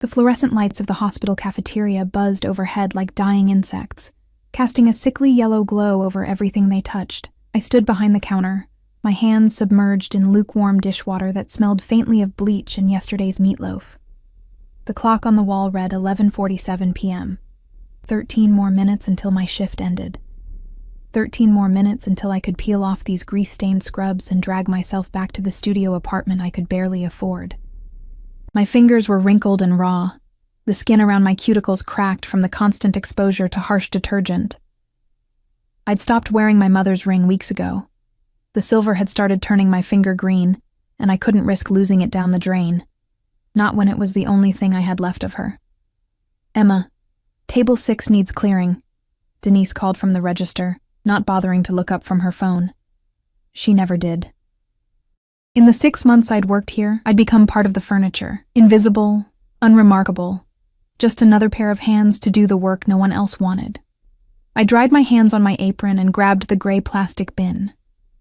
The fluorescent lights of the hospital cafeteria buzzed overhead like dying insects, casting a sickly yellow glow over everything they touched. I stood behind the counter, my hands submerged in lukewarm dishwater that smelled faintly of bleach and yesterday's meatloaf. The clock on the wall read 11:47 p.m. 13 more minutes until my shift ended. 13 more minutes until I could peel off these grease-stained scrubs and drag myself back to the studio apartment I could barely afford. My fingers were wrinkled and raw, the skin around my cuticles cracked from the constant exposure to harsh detergent. I'd stopped wearing my mother's ring weeks ago. The silver had started turning my finger green, and I couldn't risk losing it down the drain. Not when it was the only thing I had left of her. "Emma, table 6 needs clearing," Denise called from the register, not bothering to look up from her phone. She never did. In the 6 months I'd worked here, I'd become part of the furniture, invisible, unremarkable, just another pair of hands to do the work no one else wanted. I dried my hands on my apron and grabbed the gray plastic bin,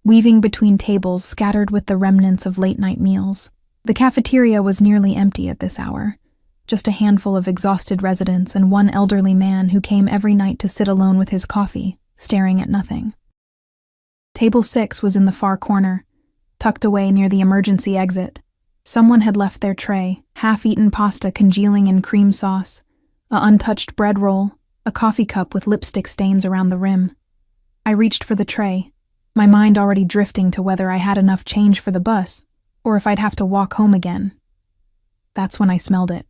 weaving between tables scattered with the remnants of late-night meals. The cafeteria was nearly empty at this hour, just a handful of exhausted residents and one elderly man who came every night to sit alone with his coffee, staring at nothing. Table 6 was in the far corner, tucked away near the emergency exit. Someone had left their tray, half-eaten pasta congealing in cream sauce, a untouched bread roll, a coffee cup with lipstick stains around the rim. I reached for the tray, my mind already drifting to whether I had enough change for the bus, or if I'd have to walk home again. That's when I smelled it.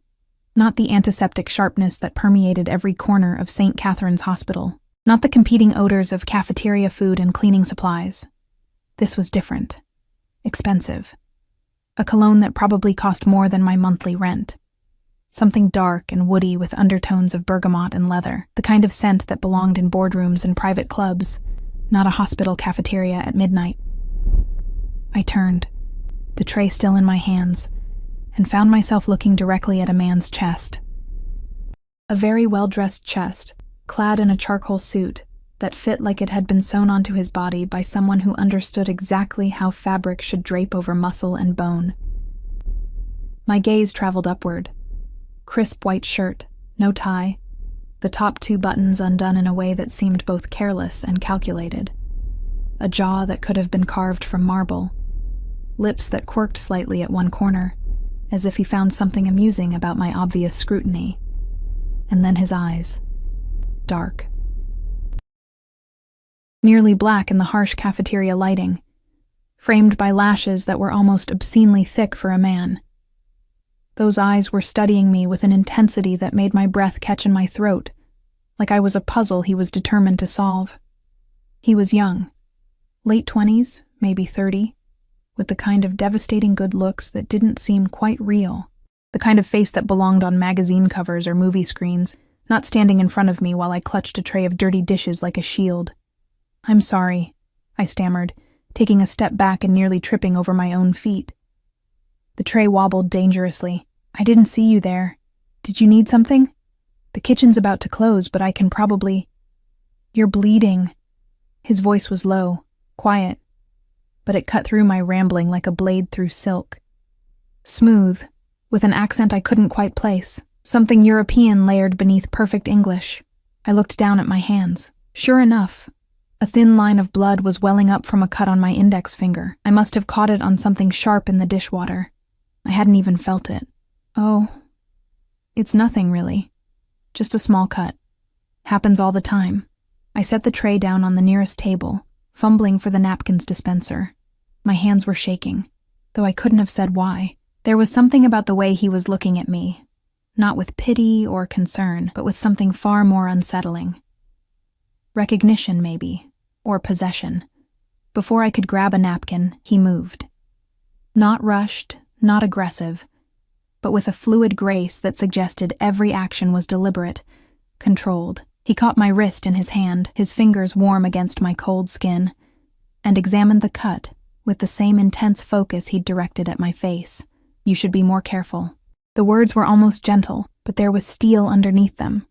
Not the antiseptic sharpness that permeated every corner of St. Catherine's Hospital. Not the competing odors of cafeteria food and cleaning supplies. This was different. Expensive. A cologne that probably cost more than my monthly rent. Something dark and woody with undertones of bergamot and leather, the kind of scent that belonged in boardrooms and private clubs, not a hospital cafeteria at midnight. I turned, the tray still in my hands, and found myself looking directly at a man's chest. A very well-dressed chest, clad in a charcoal suit that fit like it had been sewn onto his body by someone who understood exactly how fabric should drape over muscle and bone. My gaze traveled upward. Crisp white shirt, no tie, the top 2 buttons undone in a way that seemed both careless and calculated. A jaw that could have been carved from marble. Lips that quirked slightly at one corner, as if he found something amusing about my obvious scrutiny. And then his eyes. Dark. Nearly black in the harsh cafeteria lighting, framed by lashes that were almost obscenely thick for a man. Those eyes were studying me with an intensity that made my breath catch in my throat, like I was a puzzle he was determined to solve. He was young, late 20s, maybe 30, with the kind of devastating good looks that didn't seem quite real, the kind of face that belonged on magazine covers or movie screens, not standing in front of me while I clutched a tray of dirty dishes like a shield. "I'm sorry," I stammered, taking a step back and nearly tripping over my own feet. The tray wobbled dangerously. "I didn't see you there. Did you need something? The kitchen's about to close, but I can probably—" "You're bleeding." His voice was low, quiet, but it cut through my rambling like a blade through silk. Smooth, with an accent I couldn't quite place, something European layered beneath perfect English. I looked down at my hands. Sure enough, a thin line of blood was welling up from a cut on my index finger. I must have caught it on something sharp in the dishwater. I hadn't even felt it. "Oh, it's nothing really. Just a small cut. Happens all the time." I set the tray down on the nearest table, fumbling for the napkins dispenser. My hands were shaking, though I couldn't have said why. There was something about the way he was looking at me, not with pity or concern, but with something far more unsettling. Recognition, maybe, or possession. Before I could grab a napkin, he moved. Not rushed, not aggressive, but with a fluid grace that suggested every action was deliberate, controlled. He caught my wrist in his hand, his fingers warm against my cold skin, and examined the cut with the same intense focus he'd directed at my face. "You should be more careful." The words were almost gentle, but there was steel underneath them.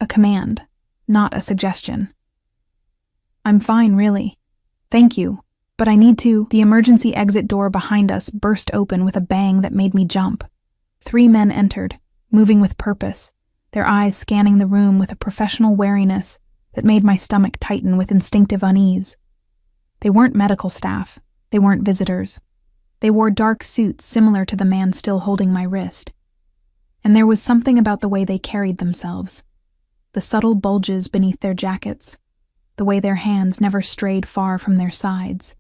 A command, not a suggestion. "I'm fine, really. Thank you. But I need to—" The emergency exit door behind us burst open with a bang that made me jump. 3 men entered, moving with purpose, their eyes scanning the room with a professional wariness that made my stomach tighten with instinctive unease. They weren't medical staff. They weren't visitors. They wore dark suits similar to the man still holding my wrist. And there was something about the way they carried themselves, the subtle bulges beneath their jackets, the way their hands never strayed far from their sides,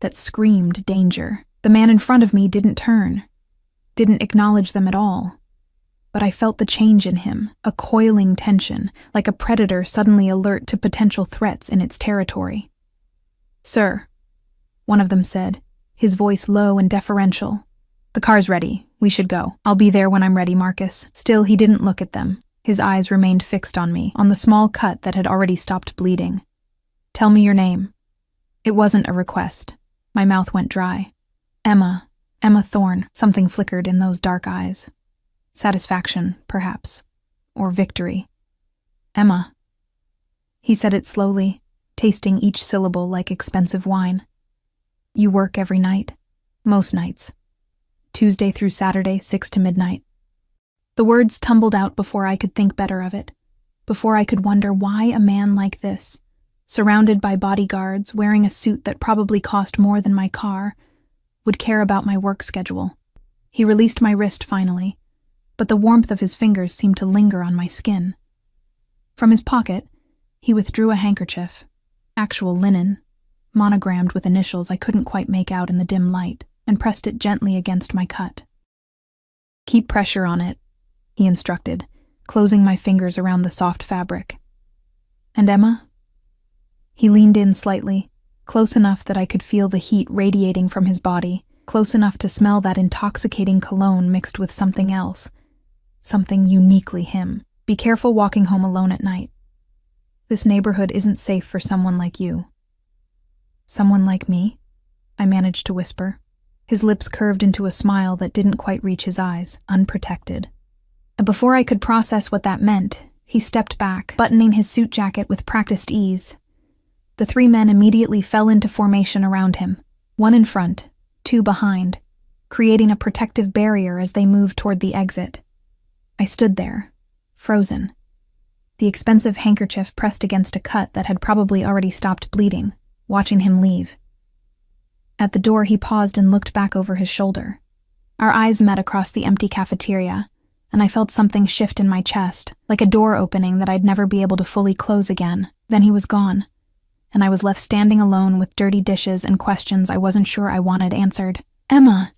that screamed danger. The man in front of me didn't turn, didn't acknowledge them at all. But I felt the change in him, a coiling tension, like a predator suddenly alert to potential threats in its territory. "Sir," one of them said, his voice low and deferential. "The car's ready. We should go. I'll be there when I'm ready, Marcus." Still, he didn't look at them. His eyes remained fixed on me, on the small cut that had already stopped bleeding. "Tell me your name." It wasn't a request. My mouth went dry. Emma Thorne. Something flickered in those dark eyes. Satisfaction, perhaps. Or victory. "Emma." He said it slowly, tasting each syllable like expensive wine. "You work every night?" "Most nights. Tuesday through Saturday, 6 to midnight." The words tumbled out before I could think better of it, before I could wonder why a man like this, surrounded by bodyguards, wearing a suit that probably cost more than my car, would care about my work schedule. He released my wrist finally, but the warmth of his fingers seemed to linger on my skin. From his pocket, he withdrew a handkerchief, actual linen, monogrammed with initials I couldn't quite make out in the dim light, and pressed it gently against my cut. "Keep pressure on it," he instructed, closing my fingers around the soft fabric. "And Emma?" He leaned in slightly, close enough that I could feel the heat radiating from his body, close enough to smell that intoxicating cologne mixed with something else, something uniquely him. "Be careful walking home alone at night. This neighborhood isn't safe for someone like you." "Someone like me?" I managed to whisper. His lips curved into a smile that didn't quite reach his eyes, unprotected. And before I could process what that meant, he stepped back, buttoning his suit jacket with practiced ease. The three men immediately fell into formation around him, one in front, two behind, creating a protective barrier as they moved toward the exit. I stood there, frozen, the expensive handkerchief pressed against a cut that had probably already stopped bleeding, watching him leave. At the door, he paused and looked back over his shoulder. Our eyes met across the empty cafeteria, and I felt something shift in my chest, like a door opening that I'd never be able to fully close again. Then he was gone, and I was left standing alone with dirty dishes and questions I wasn't sure I wanted answered. "Emma,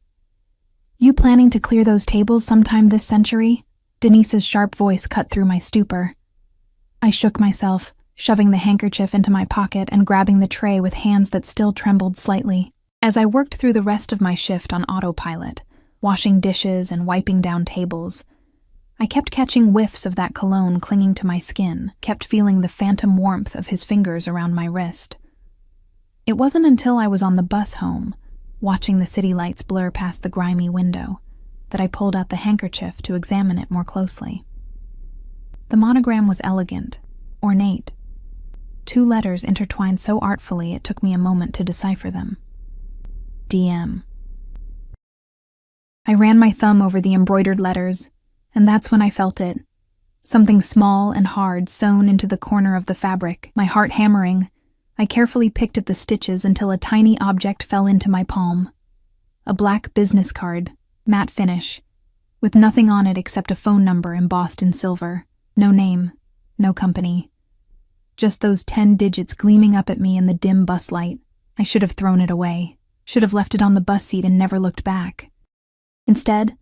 you planning to clear those tables sometime this century?" Denise's sharp voice cut through my stupor. I shook myself, shoving the handkerchief into my pocket and grabbing the tray with hands that still trembled slightly. As I worked through the rest of my shift on autopilot, washing dishes and wiping down tables, I kept catching whiffs of that cologne clinging to my skin, kept feeling the phantom warmth of his fingers around my wrist. It wasn't until I was on the bus home, watching the city lights blur past the grimy window, that I pulled out the handkerchief to examine it more closely. The monogram was elegant, ornate. 2 letters intertwined so artfully it took me a moment to decipher them. DM. I ran my thumb over the embroidered letters, and that's when I felt it. Something small and hard sewn into the corner of the fabric, my heart hammering. I carefully picked at the stitches until a tiny object fell into my palm. A black business card, matte finish, with nothing on it except a phone number embossed in silver. No name, no company. Just those 10 digits gleaming up at me in the dim bus light. I should have thrown it away. Should have left it on the bus seat and never looked back. Instead,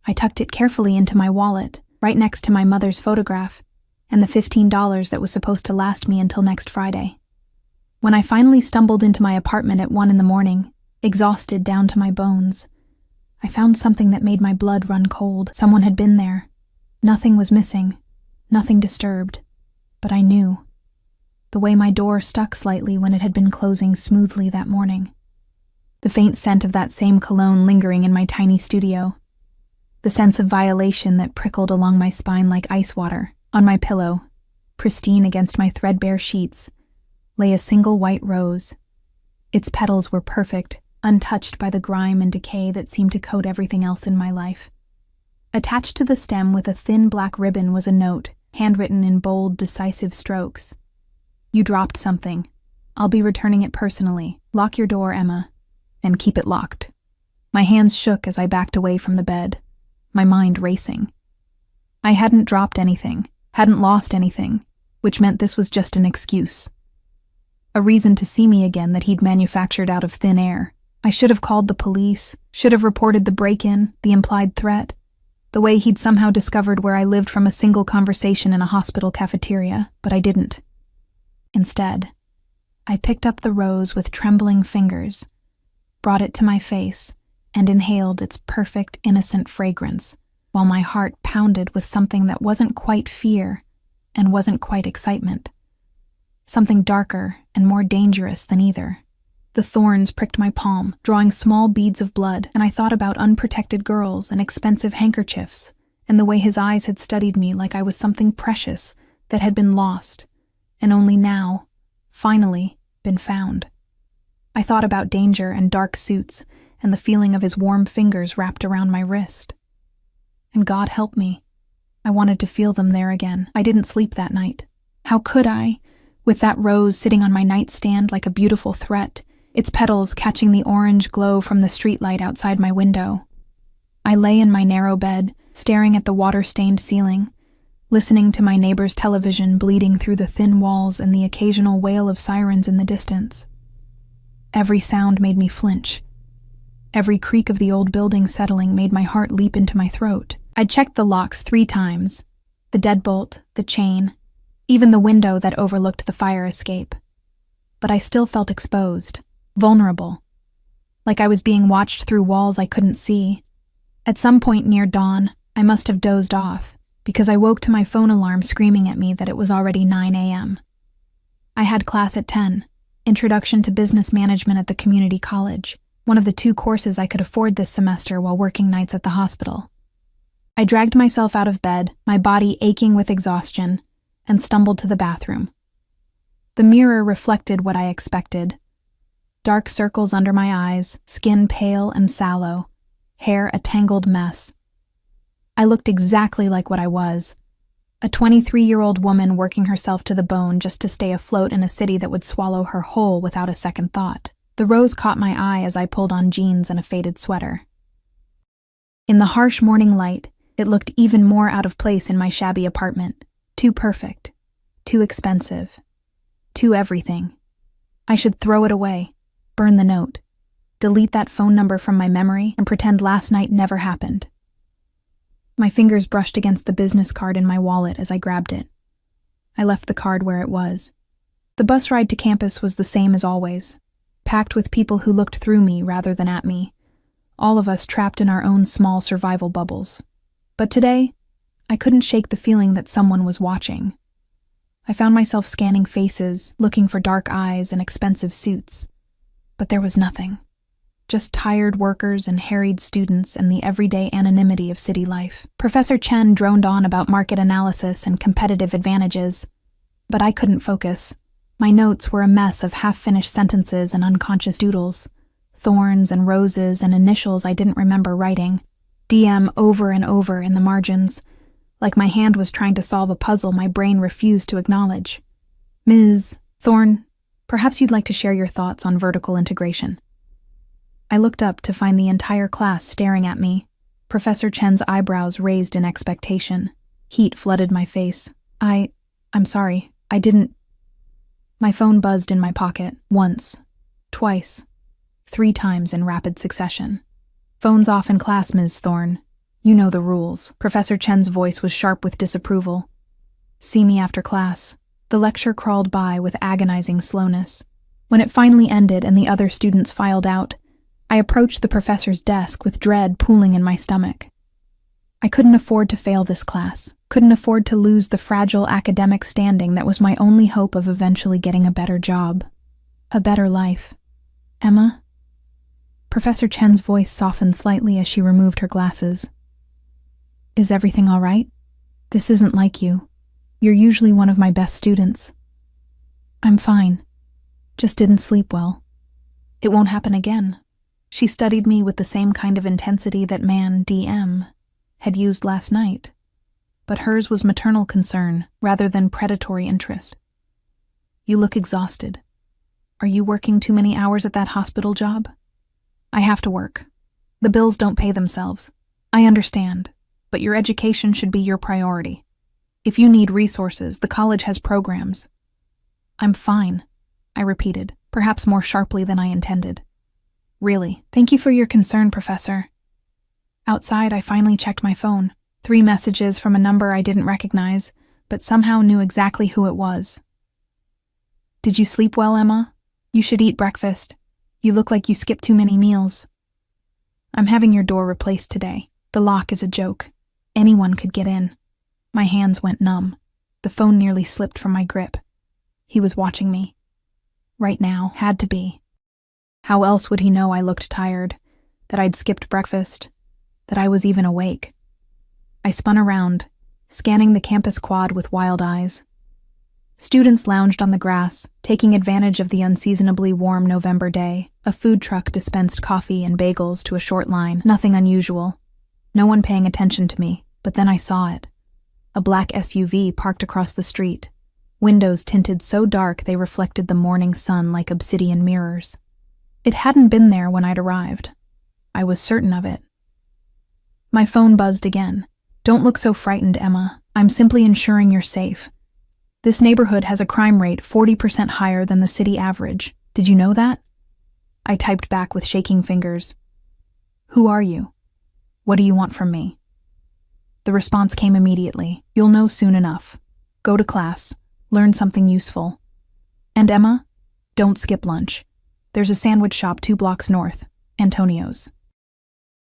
I tucked it carefully into my wallet, right next to my mother's photograph, and the $15 that was supposed to last me until next Friday. When I finally stumbled into my apartment at 1 a.m, exhausted down to my bones, I found something that made my blood run cold. Someone had been there. Nothing was missing, nothing disturbed, but I knew. The way my door stuck slightly when it had been closing smoothly that morning. The faint scent of that same cologne lingering in my tiny studio. The sense of violation that prickled along my spine like ice water. On my pillow, pristine against my threadbare sheets, lay a single white rose. Its petals were perfect, untouched by the grime and decay that seemed to coat everything else in my life. Attached to the stem with a thin black ribbon was a note, handwritten in bold, decisive strokes. "You dropped something. I'll be returning it personally. Lock your door, Emma, and keep it locked." My hands shook as I backed away from the bed, my mind racing. I hadn't dropped anything, hadn't lost anything, which meant this was just an excuse. A reason to see me again that he'd manufactured out of thin air. I should have called the police, should have reported the break-in, the implied threat, the way he'd somehow discovered where I lived from a single conversation in a hospital cafeteria, but I didn't. Instead, I picked up the rose with trembling fingers, brought it to my face, and inhaled its perfect, innocent fragrance, while my heart pounded with something that wasn't quite fear and wasn't quite excitement. Something darker and more dangerous than either. The thorns pricked my palm, drawing small beads of blood, and I thought about unprotected girls and expensive handkerchiefs, and the way his eyes had studied me like I was something precious that had been lost, and only now, finally, been found. I thought about danger and dark suits, and the feeling of his warm fingers wrapped around my wrist. And God help me, I wanted to feel them there again. I didn't sleep that night. How could I, with that rose sitting on my nightstand like a beautiful threat, its petals catching the orange glow from the streetlight outside my window? I lay in my narrow bed, staring at the water-stained ceiling, listening to my neighbor's television bleeding through the thin walls and the occasional wail of sirens in the distance. Every sound made me flinch. Every creak of the old building settling made my heart leap into my throat. I'd checked the locks 3 times, the deadbolt, the chain, even the window that overlooked the fire escape. But I still felt exposed, vulnerable, like I was being watched through walls I couldn't see. At some point near dawn, I must have dozed off, because I woke to my phone alarm screaming at me that it was already 9 a.m. I had class at 10, Introduction to Business Management at the community college, one of the 2 courses I could afford this semester while working nights at the hospital. I dragged myself out of bed, my body aching with exhaustion, and stumbled to the bathroom. The mirror reflected what I expected. Dark circles under my eyes, skin pale and sallow, hair a tangled mess. I looked exactly like what I was, a 23-year-old woman working herself to the bone just to stay afloat in a city that would swallow her whole without a second thought. The rose caught my eye as I pulled on jeans and a faded sweater. In the harsh morning light, it looked even more out of place in my shabby apartment. Too perfect, too expensive, too everything. I should throw it away, burn the note, delete that phone number from my memory, and pretend last night never happened. My fingers brushed against the business card in my wallet as I grabbed it. I left the card where it was. The bus ride to campus was the same as always, packed with people who looked through me rather than at me, all of us trapped in our own small survival bubbles. But today, I couldn't shake the feeling that someone was watching. I found myself scanning faces, looking for dark eyes and expensive suits. But there was nothing. Just tired workers and harried students and the everyday anonymity of city life. Professor Chen droned on about market analysis and competitive advantages, but I couldn't focus. My notes were a mess of half-finished sentences and unconscious doodles, thorns and roses and initials I didn't remember writing, DM over and over in the margins. Like my hand was trying to solve a puzzle my brain refused to acknowledge. Ms. Thorne, perhaps you'd like to share your thoughts on vertical integration. I looked up to find the entire class staring at me, Professor Chen's eyebrows raised in expectation. Heat flooded my face. I'm sorry, I didn't... My phone buzzed in my pocket, once, twice, 3 times in rapid succession. Phones off in class, Ms. Thorne. You know the rules. Professor Chen's voice was sharp with disapproval. See me after class. The lecture crawled by with agonizing slowness. When it finally ended and the other students filed out, I approached the professor's desk with dread pooling in my stomach. I couldn't afford to fail this class, couldn't afford to lose the fragile academic standing that was my only hope of eventually getting a better job, a better life. Emma? Professor Chen's voice softened slightly as she removed her glasses. Is everything all right? This isn't like you. You're usually one of my best students. I'm fine. Just didn't sleep well. It won't happen again. She studied me with the same kind of intensity that man DM had used last night, but hers was maternal concern rather than predatory interest. You look exhausted. Are you working too many hours at that hospital job? I have to work. The bills don't pay themselves. I understand, but your education should be your priority. If you need resources, the college has programs. I'm fine, I repeated, perhaps more sharply than I intended. Really, thank you for your concern, Professor. Outside, I finally checked my phone. 3 messages from a number I didn't recognize, but somehow knew exactly who it was. Did you sleep well, Emma? You should eat breakfast. You look like you skipped too many meals. I'm having your door replaced today. The lock is a joke. Anyone could get in. My hands went numb. The phone nearly slipped from my grip. He was watching me. Right now, had to be. How else would he know I looked tired, that I'd skipped breakfast, that I was even awake? I spun around, scanning the campus quad with wild eyes. Students lounged on the grass, taking advantage of the unseasonably warm November day. A food truck dispensed coffee and bagels to a short line, nothing unusual. No one paying attention to me, but then I saw it. A black SUV parked across the street, windows tinted so dark they reflected the morning sun like obsidian mirrors. It hadn't been there when I'd arrived. I was certain of it. My phone buzzed again. Don't look so frightened, Emma. I'm simply ensuring you're safe. This neighborhood has a crime rate 40% higher than the city average. Did you know that? I typed back with shaking fingers. Who are you? What do you want from me? The response came immediately. You'll know soon enough. Go to class. Learn something useful. And Emma, don't skip lunch. There's a sandwich shop 2 blocks north, Antonio's.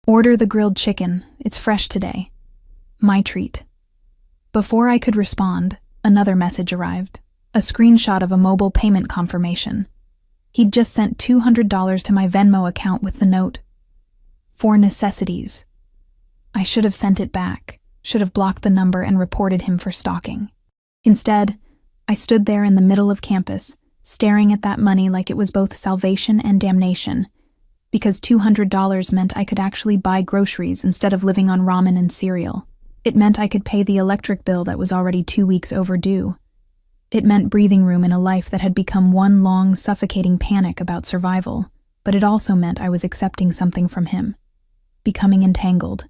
Order the grilled chicken. It's fresh today. My treat. Before I could respond, another message arrived. A screenshot of a mobile payment confirmation. He'd just sent $200 to my Venmo account with the note, "For necessities." I should have sent it back, should have blocked the number and reported him for stalking. Instead, I stood there in the middle of campus, staring at that money like it was both salvation and damnation, because $200 meant I could actually buy groceries instead of living on ramen and cereal. It meant I could pay the electric bill that was already 2 weeks overdue. It meant breathing room in a life that had become one long, suffocating panic about survival, but it also meant I was accepting something from him, becoming entangled,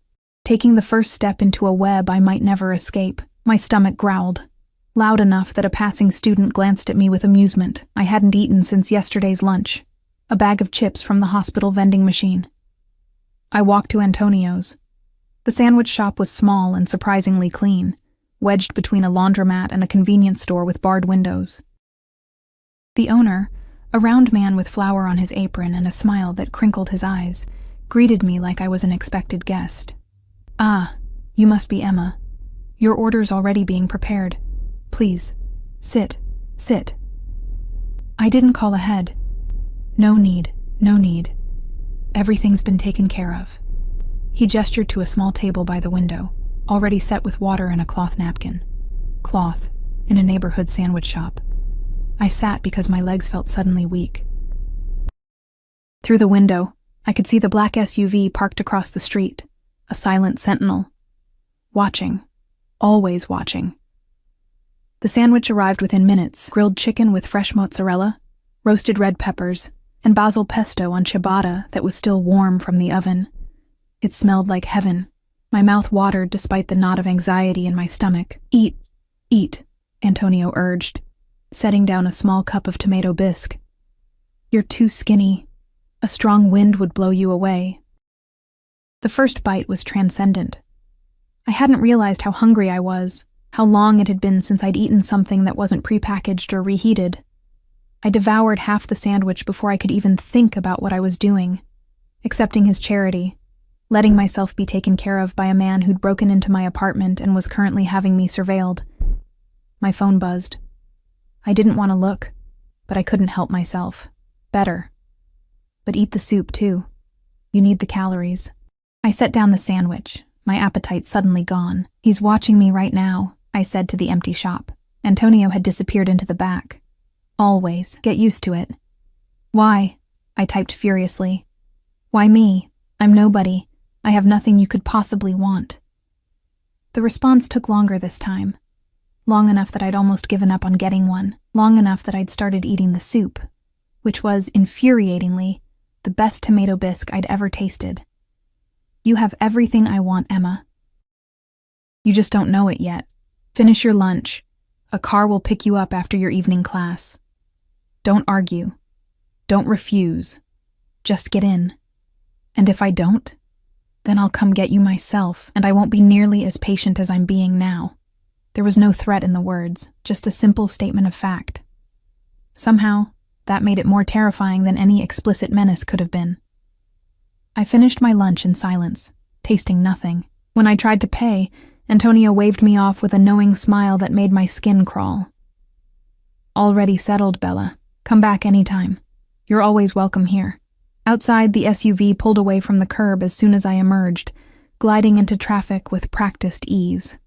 taking the first step into a web I might never escape. My stomach growled, loud enough that a passing student glanced at me with amusement. I hadn't eaten since yesterday's lunch, a bag of chips from the hospital vending machine. I walked to Antonio's. The sandwich shop was small and surprisingly clean, wedged between a laundromat and a convenience store with barred windows. The owner, a round man with flour on his apron and a smile that crinkled his eyes, greeted me like I was an expected guest. "Ah, you must be Emma. Your order's already being prepared. Please, sit. I didn't call ahead. No need. Everything's been taken care of." He gestured to a small table by the window, already set with water and a cloth napkin. Cloth, in a neighborhood sandwich shop. I sat because my legs felt suddenly weak. Through the window, I could see the black SUV parked across the street, a silent sentinel. Watching. Always watching. The sandwich arrived within minutes, grilled chicken with fresh mozzarella, roasted red peppers, and basil pesto on ciabatta that was still warm from the oven. It smelled like heaven. My mouth watered despite the knot of anxiety in my stomach. Eat, Antonio urged, setting down a small cup of tomato bisque. You're too skinny. A strong wind would blow you away. The first bite was transcendent. I hadn't realized how hungry I was, how long it had been since I'd eaten something that wasn't prepackaged or reheated. I devoured half the sandwich before I could even think about what I was doing, accepting his charity, letting myself be taken care of by a man who'd broken into my apartment and was currently having me surveilled. My phone buzzed. I didn't want to look, but I couldn't help myself. Better. But eat the soup, too. You need the calories. I set down the sandwich, my appetite suddenly gone. He's watching me right now, I said to the empty shop. Antonio had disappeared into the back. Always. Get used to it. Why? I typed furiously. Why me? I'm nobody. I have nothing you could possibly want. The response took longer this time. Long enough that I'd almost given up on getting one. Long enough that I'd started eating the soup, which was, infuriatingly, the best tomato bisque I'd ever tasted. You have everything I want, Emma. You just don't know it yet. Finish your lunch. A car will pick you up after your evening class. Don't argue. Don't refuse. Just get in. And if I don't, then I'll come get you myself, and I won't be nearly as patient as I'm being now. There was no threat in the words, just a simple statement of fact. Somehow, that made it more terrifying than any explicit menace could have been. I finished my lunch in silence, tasting nothing. When I tried to pay, Antonio waved me off with a knowing smile that made my skin crawl. Already settled, Bella. Come back anytime. You're always welcome here. Outside, the SUV pulled away from the curb as soon as I emerged, gliding into traffic with practiced ease.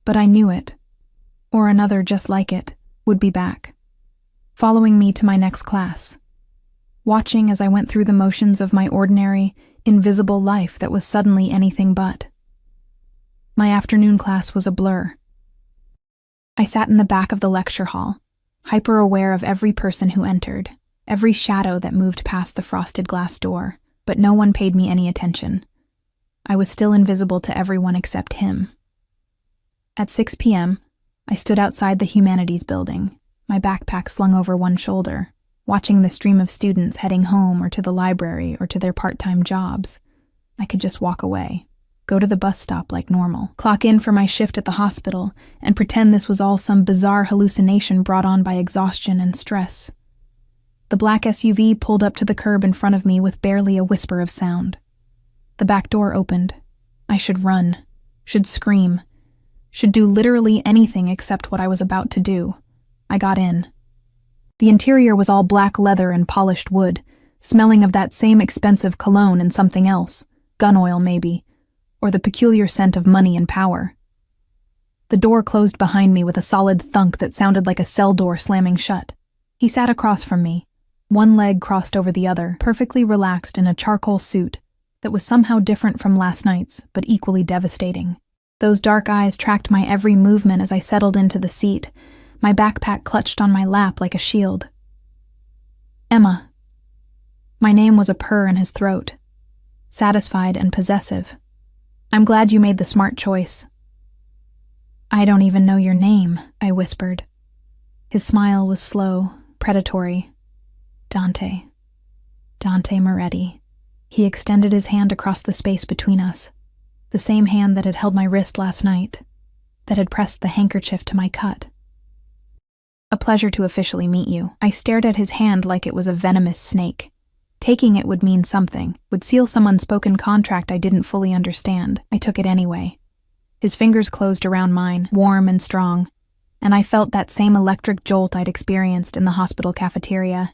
But I knew it, or another just like it, would be back, following me to my next class, watching as I went through the motions of my ordinary, invisible life that was suddenly anything but. My afternoon class was a blur. I sat in the back of the lecture hall, hyper-aware of every person who entered, every shadow that moved past the frosted glass door, but no one paid me any attention. I was still invisible to everyone except him. At 6 p.m., I stood outside the Humanities building, my backpack slung over one shoulder, watching the stream of students heading home or to the library or to their part-time jobs. I could just walk away, go to the bus stop like normal, clock in for my shift at the hospital, and pretend this was all some bizarre hallucination brought on by exhaustion and stress. The black SUV pulled up to the curb in front of me with barely a whisper of sound. The back door opened. I should run, should scream, should do literally anything except what I was about to do. I got in. The interior was all black leather and polished wood, smelling of that same expensive cologne and something else, gun oil maybe, or the peculiar scent of money and power. The door closed behind me with a solid thunk that sounded like a cell door slamming shut. He sat across from me, one leg crossed over the other, perfectly relaxed in a charcoal suit that was somehow different from last night's, but equally devastating. Those dark eyes tracked my every movement as I settled into the seat, my backpack clutched on my lap like a shield. Emma. My name was a purr in his throat, satisfied and possessive. I'm glad you made the smart choice. I don't even know your name, I whispered. His smile was slow, predatory. Dante Moretti. He extended his hand across the space between us, the same hand that had held my wrist last night, that had pressed the handkerchief to my cut. A pleasure to officially meet you. I stared at his hand like it was a venomous snake. Taking it would mean something, would seal some unspoken contract I didn't fully understand. I took it anyway. His fingers closed around mine, warm and strong, and I felt that same electric jolt I'd experienced in the hospital cafeteria.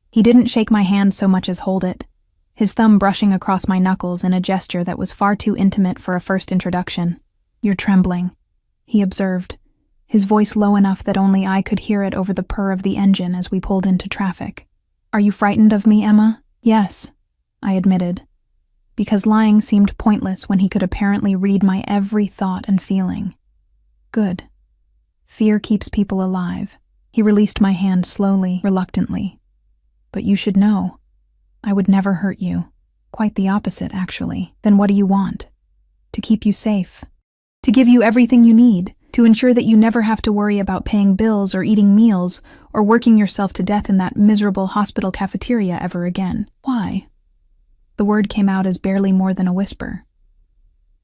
He didn't shake my hand so much as hold it, his thumb brushing across my knuckles in a gesture that was far too intimate for a first introduction. You're trembling, he observed, his voice low enough that only I could hear it over the purr of the engine as we pulled into traffic. Are you frightened of me, Emma? Yes, I admitted, because lying seemed pointless when he could apparently read my every thought and feeling. Good. Fear keeps people alive. He released my hand slowly, reluctantly. But you should know. I would never hurt you. Quite the opposite, actually. Then what do you want? To keep you safe. To give you everything you need. To ensure that you never have to worry about paying bills or eating meals or working yourself to death in that miserable hospital cafeteria ever again. Why? The word came out as barely more than a whisper.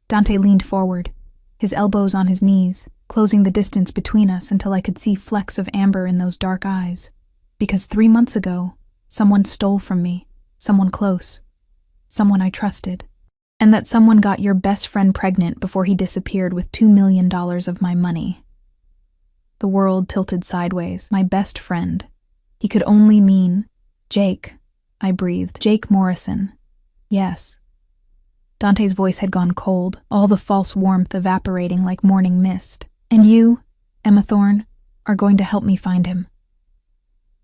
Dante leaned forward, his elbows on his knees, closing the distance between us until I could see flecks of amber in those dark eyes. Because 3 months ago, someone stole from me. Someone close, someone I trusted, and that someone got your best friend pregnant before he disappeared with $2 million of my money. The world tilted sideways. My best friend. He could only mean Jake, I breathed. Jake Morrison. Yes. Dante's voice had gone cold, all the false warmth evaporating like morning mist. And you, Emma Thorne, are going to help me find him.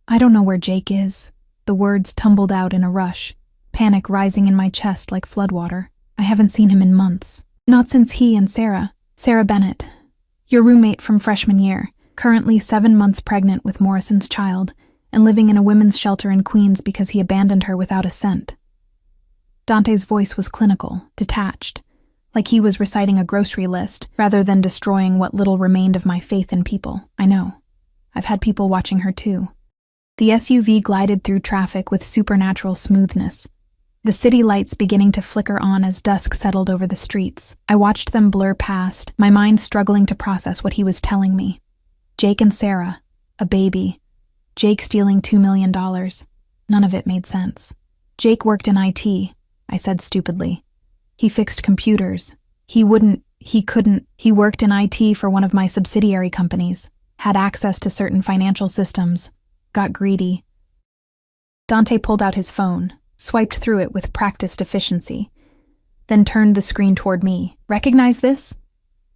I don't know where Jake is. The words tumbled out in a rush, panic rising in my chest like floodwater. I haven't seen him in months. Not since he and Sarah Bennett, your roommate from freshman year, currently 7 months pregnant with Morrison's child and living in a women's shelter in Queens because he abandoned her without a cent. Dante's voice was clinical, detached, like he was reciting a grocery list rather than destroying what little remained of my faith in people. I know. I've had people watching her too. The SUV glided through traffic with supernatural smoothness, the city lights beginning to flicker on as dusk settled over the streets. I watched them blur past, my mind struggling to process what he was telling me. Jake and Sarah, a baby. Jake stealing $2 million. None of it made sense. Jake worked in IT, I said stupidly. He fixed computers. He worked in IT for one of my subsidiary companies, had access to certain financial systems, got greedy. Dante pulled out his phone, swiped through it with practiced efficiency, then turned the screen toward me. Recognize this?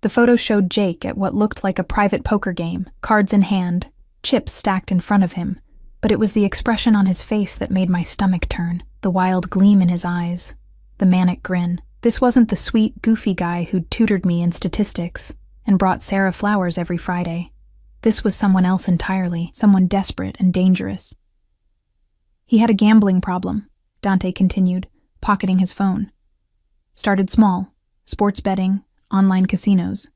The photo showed Jake at what looked like a private poker game, cards in hand, chips stacked in front of him, but it was the expression on his face that made my stomach turn, the wild gleam in his eyes, the manic grin. This wasn't the sweet, goofy guy who'd tutored me in statistics and brought Sarah flowers every Friday. This was someone else entirely, someone desperate and dangerous. He had a gambling problem, Dante continued, pocketing his phone. Started small, sports betting, online casinos.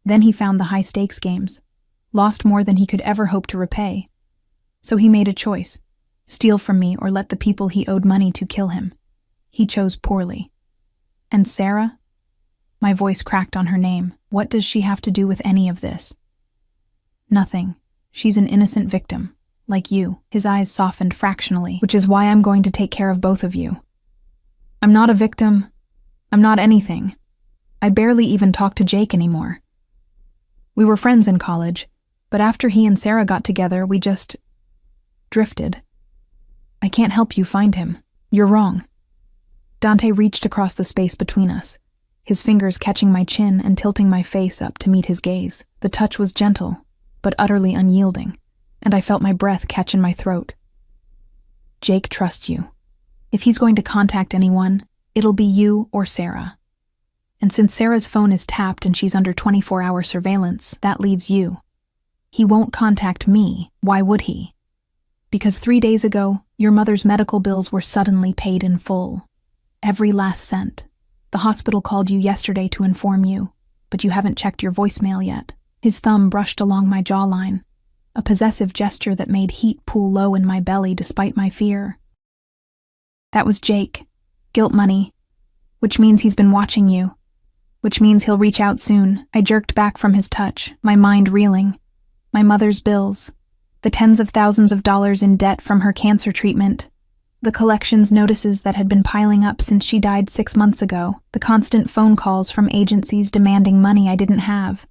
Then he found the high-stakes games, lost more than he could ever hope to repay. So he made a choice, steal from me or let the people he owed money to kill him. He chose poorly. And Sarah? My voice cracked on her name. What does she have to do with any of this? Nothing. She's an innocent victim, like you. His eyes softened fractionally, which is why I'm going to take care of both of you. I'm not a victim. I'm not anything. I barely even talk to Jake anymore. We were friends in college, but after he and Sarah got together, we just drifted. I can't help you find him. You're wrong. Dante reached across the space between us, his fingers catching my chin and tilting my face up to meet his gaze. The touch was gentle, but utterly unyielding, and I felt my breath catch in my throat. Jake trusts you. If he's going to contact anyone, it'll be you or Sarah. And since Sarah's phone is tapped and she's under 24-hour surveillance, that leaves you. He won't contact me. Why would he? Because 3 days ago, your mother's medical bills were suddenly paid in full. Every last cent. The hospital called you yesterday to inform you, but you haven't checked your voicemail yet. His thumb brushed along my jawline, a possessive gesture that made heat pool low in my belly despite my fear. That was Jake. Guilt money. Which means he's been watching you. Which means he'll reach out soon. I jerked back from his touch, my mind reeling. My mother's bills. The tens of thousands of dollars in debt from her cancer treatment. The collections notices that had been piling up since she died 6 months ago. The constant phone calls from agencies demanding money I didn't have.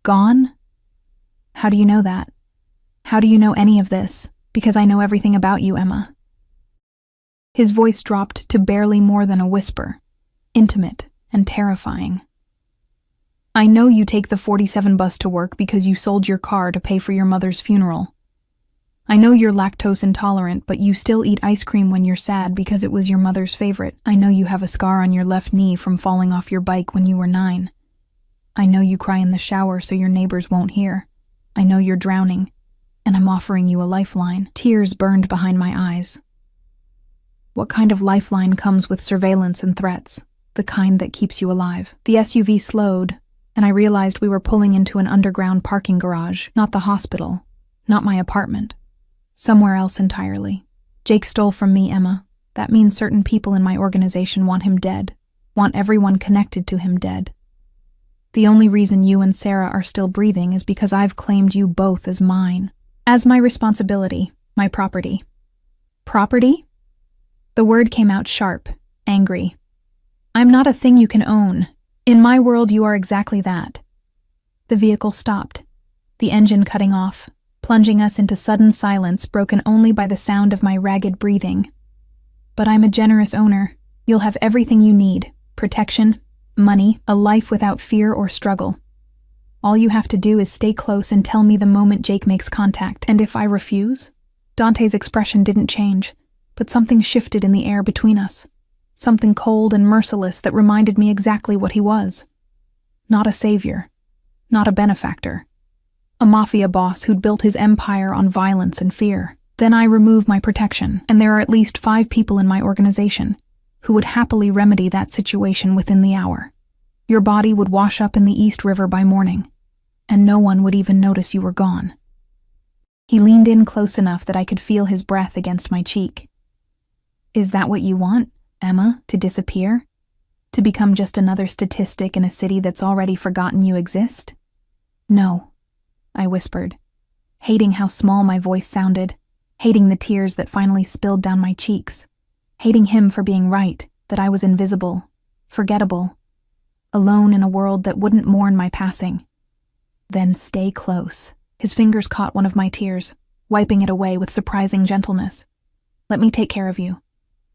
Gone? How do you know that? How do you know any of this? Because I know everything about you, Emma. His voice dropped to barely more than a whisper, intimate and terrifying. I know you take the 47 bus to work because you sold your car to pay for your mother's funeral. I know you're lactose intolerant, but you still eat ice cream when you're sad because it was your mother's favorite. I know you have a scar on your left knee from falling off your bike when you were 9. I know you cry in the shower so your neighbors won't hear. I know you're drowning, and I'm offering you a lifeline. Tears burned behind my eyes. What kind of lifeline comes with surveillance and threats? The kind that keeps you alive. The SUV slowed, and I realized we were pulling into an underground parking garage, not the hospital, not my apartment. Somewhere else entirely. Jake stole from me, Emma. That means certain people in my organization want him dead, want everyone connected to him dead. The only reason you and Sarah are still breathing is because I've claimed you both as mine, as my responsibility, my property. Property? The word came out sharp, angry. I'm not a thing you can own. In my world, you are exactly that. The vehicle stopped, the engine cutting off, plunging us into sudden silence broken only by the sound of my ragged breathing. But I'm a generous owner. You'll have everything you need: protection, money, a life without fear or struggle. All you have to do is stay close and tell me the moment Jake makes contact. And if I refuse? Dante's expression didn't change, but something shifted in the air between us. something cold and merciless that reminded me exactly what he was. Not a savior, not a benefactor. A mafia boss who'd built his empire on violence and fear. Then I remove my protection, and there are at least 5 people in my organization who would happily remedy that situation within the hour. Your body would wash up in the East River by morning, and no one would even notice you were gone. He leaned in close enough that I could feel his breath against my cheek. Is that what you want, Emma, to disappear? To become just another statistic in a city that's already forgotten you exist? No, I whispered, hating how small my voice sounded, hating the tears that finally spilled down my cheeks, hating him for being right, that I was invisible, forgettable, alone in a world that wouldn't mourn my passing. Then stay close. His fingers caught one of my tears, wiping it away with surprising gentleness. Let me take care of you.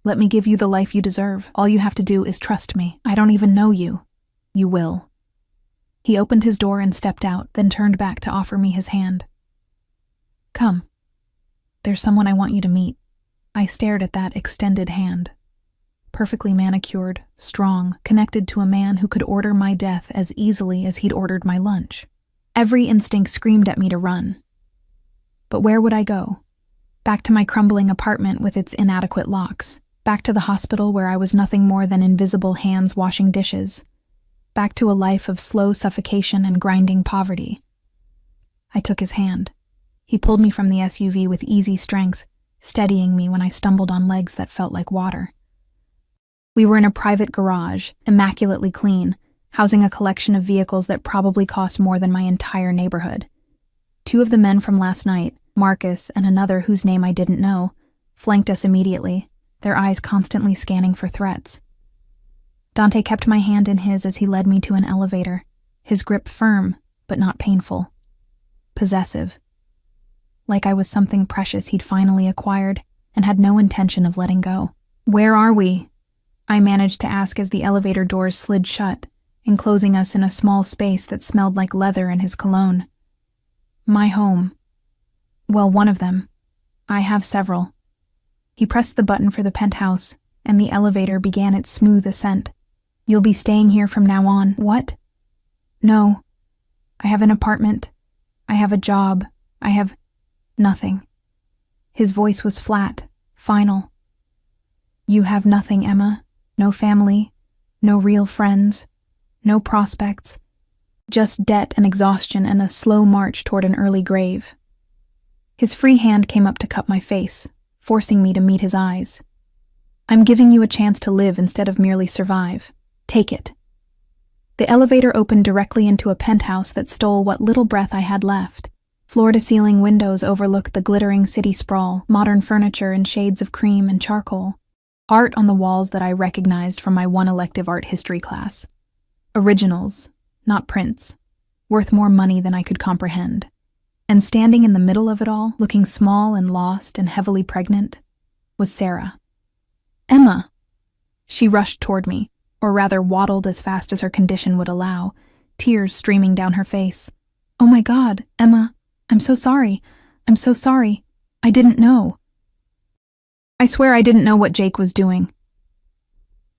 Let me give you the life you deserve. All you have to do is trust me. I don't even know you. You will. He opened his door and stepped out, then turned back to offer me his hand. Come. There's someone I want you to meet. I stared at that extended hand. Perfectly manicured, strong, connected to a man who could order my death as easily as he'd ordered my lunch. Every instinct screamed at me to run. But where would I go? Back to my crumbling apartment with its inadequate locks. Back to the hospital where I was nothing more than invisible hands washing dishes. Back to a life of slow suffocation and grinding poverty. I took his hand. He pulled me from the SUV with easy strength, steadying me when I stumbled on legs that felt like water. We were in a private garage, immaculately clean, housing a collection of vehicles that probably cost more than my entire neighborhood. 2 of the men from last night, Marcus and another whose name I didn't know, flanked us immediately, their eyes constantly scanning for threats. Dante kept my hand in his as he led me to an elevator, his grip firm, but not painful. Possessive. Like I was something precious he'd finally acquired and had no intention of letting go. Where are we? I managed to ask as the elevator doors slid shut, enclosing us in a small space that smelled like leather and his cologne. My home. Well, one of them. I have several. He pressed the button for the penthouse, and the elevator began its smooth ascent. You'll be staying here from now on. What? No. I have an apartment. I have a job. I have nothing. His voice was flat, final. You have nothing, Emma. No family. No real friends. No prospects. Just debt and exhaustion and a slow march toward an early grave. His free hand came up to cup my face, forcing me to meet his eyes. I'm giving you a chance to live instead of merely survive. Take it. The elevator opened directly into a penthouse that stole what little breath I had left. Floor-to-ceiling windows overlooked the glittering city sprawl, modern furniture in shades of cream and charcoal. Art on the walls that I recognized from my one elective art history class. Originals, not prints, worth more money than I could comprehend. And standing in the middle of it all, looking small and lost and heavily pregnant, was Sarah. Emma! She rushed toward me, or rather waddled as fast as her condition would allow, tears streaming down her face. Oh my God, Emma, I'm so sorry. I'm so sorry. I didn't know. I swear I didn't know what Jake was doing.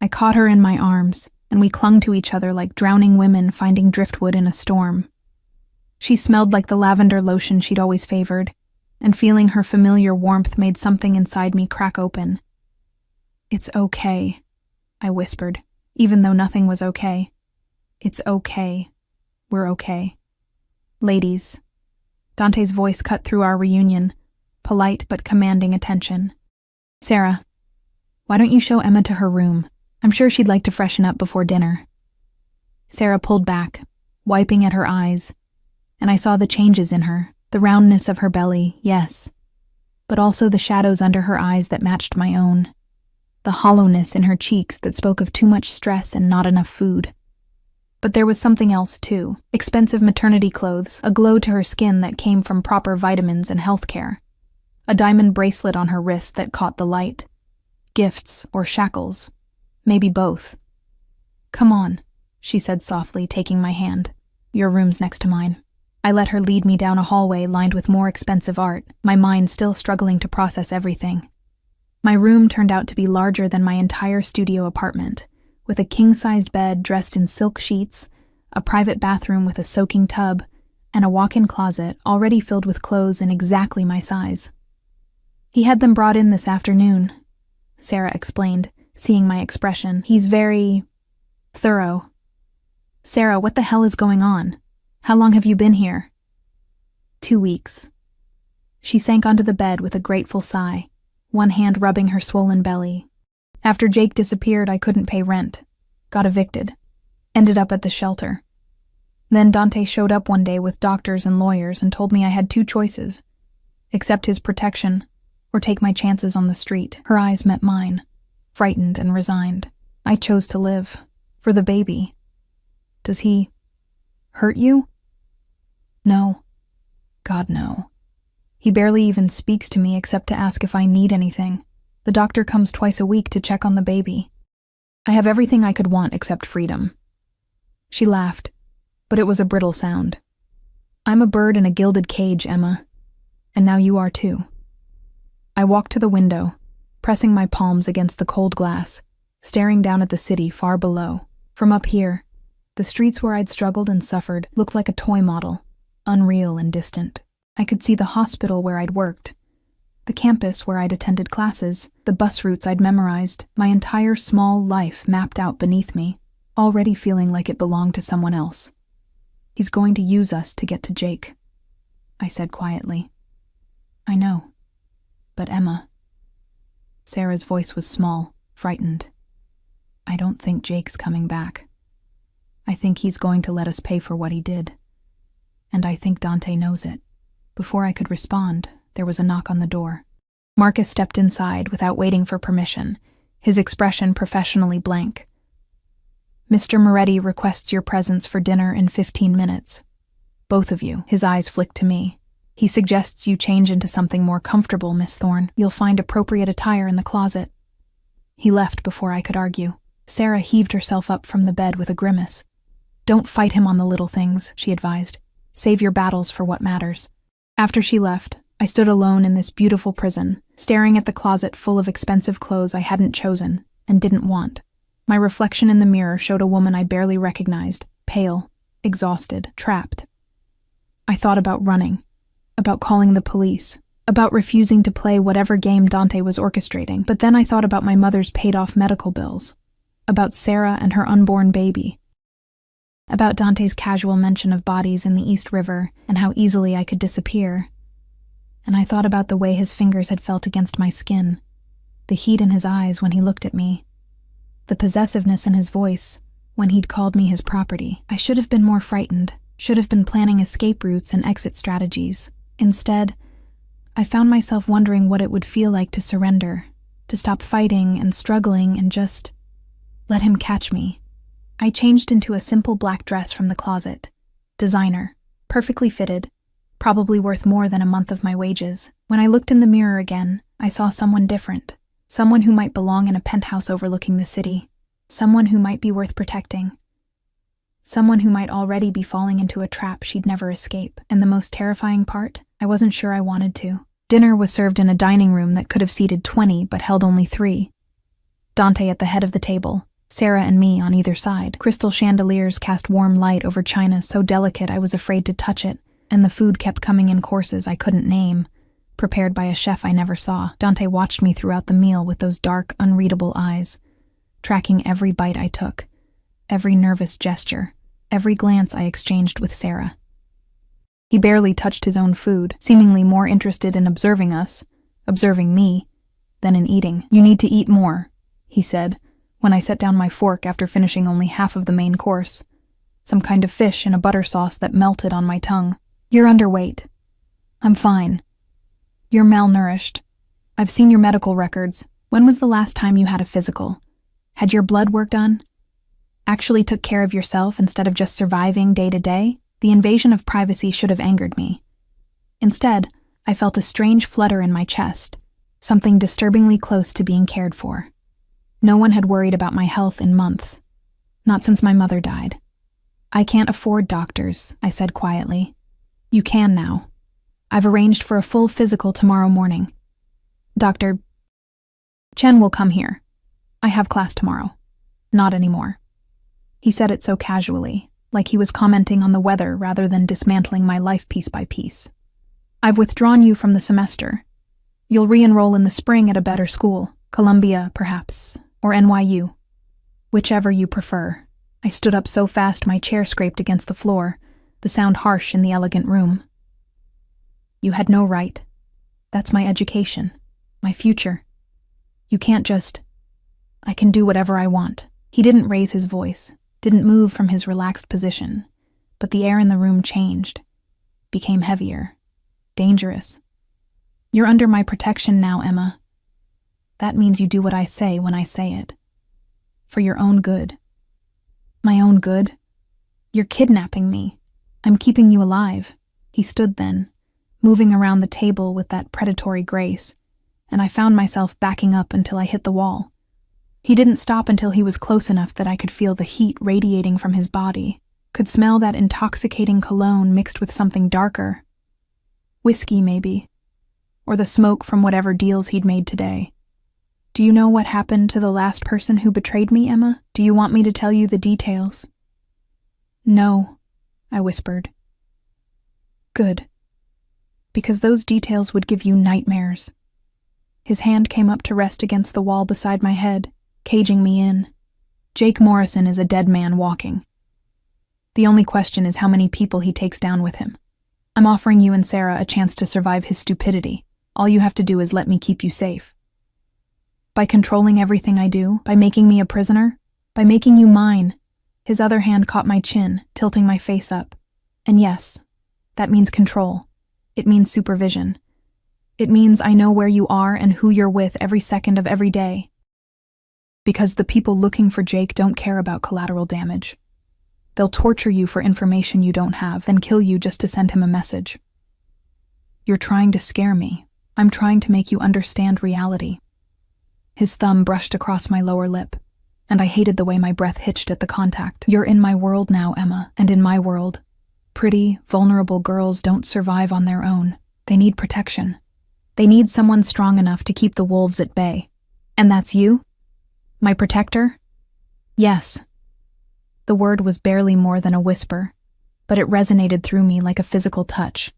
I caught her in my arms, and we clung to each other like drowning women finding driftwood in a storm. She smelled like the lavender lotion she'd always favored, and feeling her familiar warmth made something inside me crack open. It's okay, I whispered, even though nothing was okay. It's okay. We're okay. Ladies. Dante's voice cut through our reunion, polite but commanding attention. Sarah, why don't you show Emma to her room? I'm sure she'd like to freshen up before dinner. Sarah pulled back, wiping at her eyes, and I saw the changes in her, the roundness of her belly, yes, but also the shadows under her eyes that matched my own, the hollowness in her cheeks that spoke of too much stress and not enough food. But there was something else, too. Expensive maternity clothes, a glow to her skin that came from proper vitamins and health care. A diamond bracelet on her wrist that caught the light. Gifts or shackles. Maybe both. Come on, she said softly, taking my hand. Your room's next to mine. I let her lead me down a hallway lined with more expensive art, my mind still struggling to process everything. My room turned out to be larger than my entire studio apartment, with a king-sized bed dressed in silk sheets, a private bathroom with a soaking tub, and a walk-in closet already filled with clothes in exactly my size. "He had them brought in this afternoon," Sarah explained, seeing my expression. "He's very thorough." "Sarah, what the hell is going on? How long have you been here?" 2 weeks. She sank onto the bed with a grateful sigh, one hand rubbing her swollen belly. "After Jake disappeared, I couldn't pay rent. Got evicted. Ended up at the shelter. Then Dante showed up one day with doctors and lawyers and told me I had 2 choices: accept his protection or take my chances on the street." Her eyes met mine, frightened and resigned. "I chose to live. For the baby." "Does he hurt you?" "No. God, no. He barely even speaks to me except to ask if I need anything. The doctor comes twice a week to check on the baby. I have everything I could want except freedom." She laughed, but it was a brittle sound. "I'm a bird in a gilded cage, Emma. And now you are too." I walked to the window, pressing my palms against the cold glass, staring down at the city far below. From up here, the streets where I'd struggled and suffered looked like a toy model, unreal and distant. I could see the hospital where I'd worked, the campus where I'd attended classes, the bus routes I'd memorized, my entire small life mapped out beneath me, already feeling like it belonged to someone else. "He's going to use us to get to Jake," I said quietly. "I know. But Emma..." Sarah's voice was small, frightened. "I don't think Jake's coming back. I think he's going to let us pay for what he did. And I think Dante knows it." Before I could respond, there was a knock on the door. Marcus stepped inside without waiting for permission, his expression professionally blank. "Mr. Moretti requests your presence for dinner in 15 minutes. Both of you." His eyes flicked to me. "He suggests you change into something more comfortable, Miss Thorne. You'll find appropriate attire in the closet." He left before I could argue. Sarah heaved herself up from the bed with a grimace. "Don't fight him on the little things," she advised. "Save your battles for what matters." After she left, I stood alone in this beautiful prison, staring at the closet full of expensive clothes I hadn't chosen and didn't want. My reflection in the mirror showed a woman I barely recognized, pale, exhausted, trapped. I thought about running, about calling the police, about refusing to play whatever game Dante was orchestrating, but then I thought about my mother's paid-off medical bills, about Sarah and her unborn baby, about Dante's casual mention of bodies in the East River and how easily I could disappear. And I thought about the way his fingers had felt against my skin, the heat in his eyes when he looked at me, the possessiveness in his voice when he'd called me his property. I should have been more frightened, should have been planning escape routes and exit strategies. Instead, I found myself wondering what it would feel like to surrender, to stop fighting and struggling and just let him catch me. I changed into a simple black dress from the closet. Designer, perfectly fitted, probably worth more than a month of my wages. When I looked in the mirror again, I saw someone different, someone who might belong in a penthouse overlooking the city, someone who might be worth protecting, someone who might already be falling into a trap she'd never escape. And the most terrifying part, I wasn't sure I wanted to. Dinner was served in a dining room that could have seated 20 but held only 3. Dante at the head of the table, Sarah and me on either side. Crystal chandeliers cast warm light over china so delicate I was afraid to touch it, and the food kept coming in courses I couldn't name, prepared by a chef I never saw. Dante watched me throughout the meal with those dark, unreadable eyes, tracking every bite I took, every nervous gesture, every glance I exchanged with Sarah. He barely touched his own food, seemingly more interested in observing us, observing me, than in eating. "You need to eat more," he said, when I set down my fork after finishing only half of the main course, some kind of fish in a butter sauce that melted on my tongue. "You're underweight." "I'm fine." "You're malnourished. I've seen your medical records. When was the last time you had a physical? Had your blood work done? Actually took care of yourself instead of just surviving day to day?" The invasion of privacy should have angered me. Instead, I felt a strange flutter in my chest, something disturbingly close to being cared for. No one had worried about my health in months, not since my mother died. "I can't afford doctors," I said quietly. "You can now. I've arranged for a full physical tomorrow morning. Dr. Chen will come here. I have class tomorrow. Not anymore. He said it so casually, like he was commenting on the weather rather than dismantling my life piece by piece. I've withdrawn you from the semester. You'll re-enroll in the spring at a better school, Columbia, perhaps, or NYU. Whichever you prefer. I stood up so fast my chair scraped against the floor, the sound harsh in the elegant room. You had no right. That's my education, my future. You can't just... I can do whatever I want. He didn't raise his voice, didn't move from his relaxed position, but the air in the room changed, became heavier, dangerous. You're under my protection now, Emma. That means you do what I say when I say it. For your own good. My own good? You're kidnapping me. I'm keeping you alive. He stood then, moving around the table with that predatory grace, and I found myself backing up until I hit the wall. He didn't stop until he was close enough that I could feel the heat radiating from his body, could smell that intoxicating cologne mixed with something darker. Whiskey, maybe. Or the smoke from whatever deals he'd made today. Do you know what happened to the last person who betrayed me, Emma? Do you want me to tell you the details? No, I whispered. Good. Because those details would give you nightmares. His hand came up to rest against the wall beside my head, caging me in. Jake Morrison is a dead man walking. The only question is how many people he takes down with him. I'm offering you and Sarah a chance to survive his stupidity. All you have to do is let me keep you safe. By controlling everything I do, by making me a prisoner, by making you mine. His other hand caught my chin, tilting my face up. And yes, that means control. It means supervision. It means I know where you are and who you're with every second of every day. Because the people looking for Jake don't care about collateral damage. They'll torture you for information you don't have, then kill you just to send him a message. You're trying to scare me. I'm trying to make you understand reality. His thumb brushed across my lower lip, and I hated the way my breath hitched at the contact. You're in my world now, Emma, and in my world, pretty, vulnerable girls don't survive on their own. They need protection. They need someone strong enough to keep the wolves at bay. And that's you? My protector? Yes. The word was barely more than a whisper, but it resonated through me like a physical touch.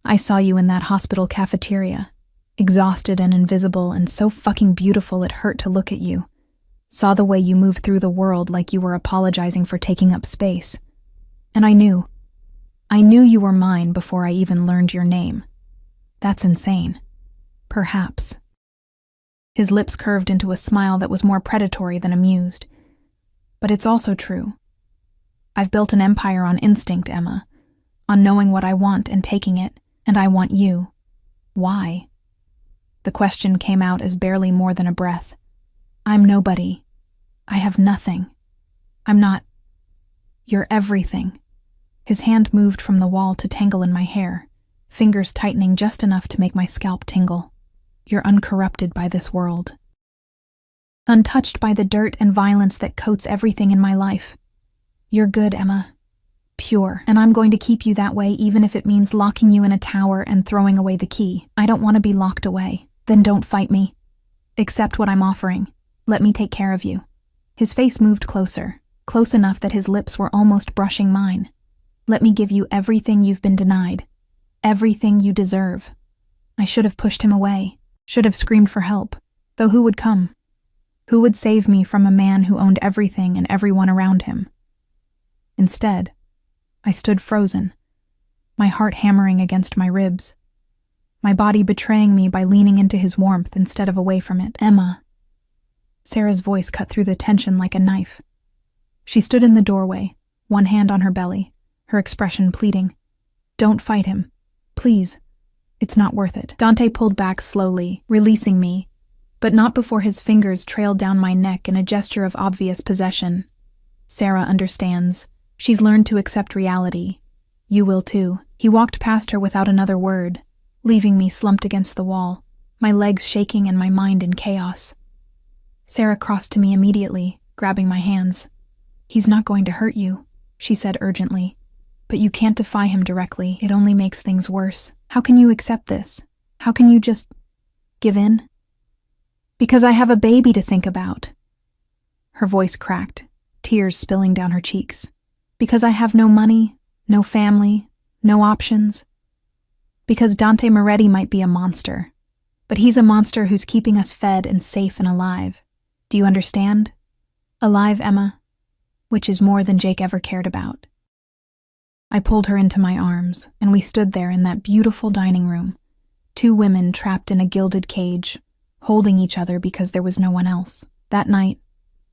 I saw you in that hospital cafeteria, exhausted and invisible and so fucking beautiful it hurt to look at you. Saw the way you moved through the world like you were apologizing for taking up space. And I knew you were mine before I even learned your name. That's insane. Perhaps. His lips curved into a smile that was more predatory than amused. But it's also true. I've built an empire on instinct, Emma, on knowing what I want and taking it, and I want you. Why? The question came out as barely more than a breath. I'm nobody. I have nothing. I'm not... You're everything. His hand moved from the wall to tangle in my hair, fingers tightening just enough to make my scalp tingle. You're uncorrupted by this world. Untouched by the dirt and violence that coats everything in my life. You're good, Emma. Pure. And I'm going to keep you that way even if it means locking you in a tower and throwing away the key. I don't want to be locked away. Then don't fight me. Accept what I'm offering. Let me take care of you. His face moved closer, close enough that his lips were almost brushing mine. Let me give you everything you've been denied. Everything you deserve. I should have pushed him away. Should have screamed for help. Though who would come? Who would save me from a man who owned everything and everyone around him? Instead, I stood frozen, my heart hammering against my ribs, my body betraying me by leaning into his warmth instead of away from it. Emma. Sarah's voice cut through the tension like a knife. She stood in the doorway, one hand on her belly, her expression pleading. Don't fight him. Please. It's not worth it. Dante pulled back slowly, releasing me, but not before his fingers trailed down my neck in a gesture of obvious possession. Sarah understands. She's learned to accept reality. You will too. He walked past her without another word, leaving me slumped against the wall, my legs shaking and my mind in chaos. Sarah crossed to me immediately, grabbing my hands. He's not going to hurt you, she said urgently. But you can't defy him directly. It only makes things worse. How can you accept this? How can you just give in? Because I have a baby to think about. Her voice cracked, tears spilling down her cheeks. Because I have no money, no family, no options. Because Dante Moretti might be a monster, but he's a monster who's keeping us fed and safe and alive. Do you understand? Alive, Emma, which is more than Jake ever cared about. I pulled her into my arms, and we stood there in that beautiful dining room, two women trapped in a gilded cage, holding each other because there was no one else. That night,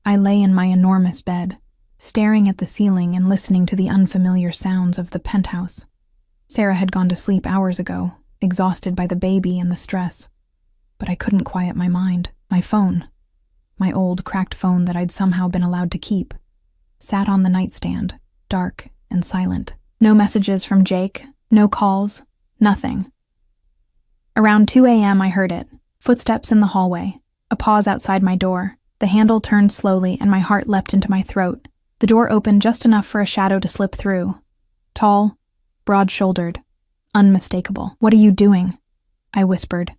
I lay in my enormous bed, staring at the ceiling and listening to the unfamiliar sounds of the penthouse. Sarah had gone to sleep hours ago, exhausted by the baby and the stress. But I couldn't quiet my mind. My phone, my old cracked phone that I'd somehow been allowed to keep, sat on the nightstand, dark and silent. No messages from Jake, no calls, nothing. Around 2 a.m. I heard it. Footsteps in the hallway, a pause outside my door. The handle turned slowly and my heart leapt into my throat. The door opened just enough for a shadow to slip through. Tall, broad-shouldered, unmistakable. "What are you doing?" I whispered,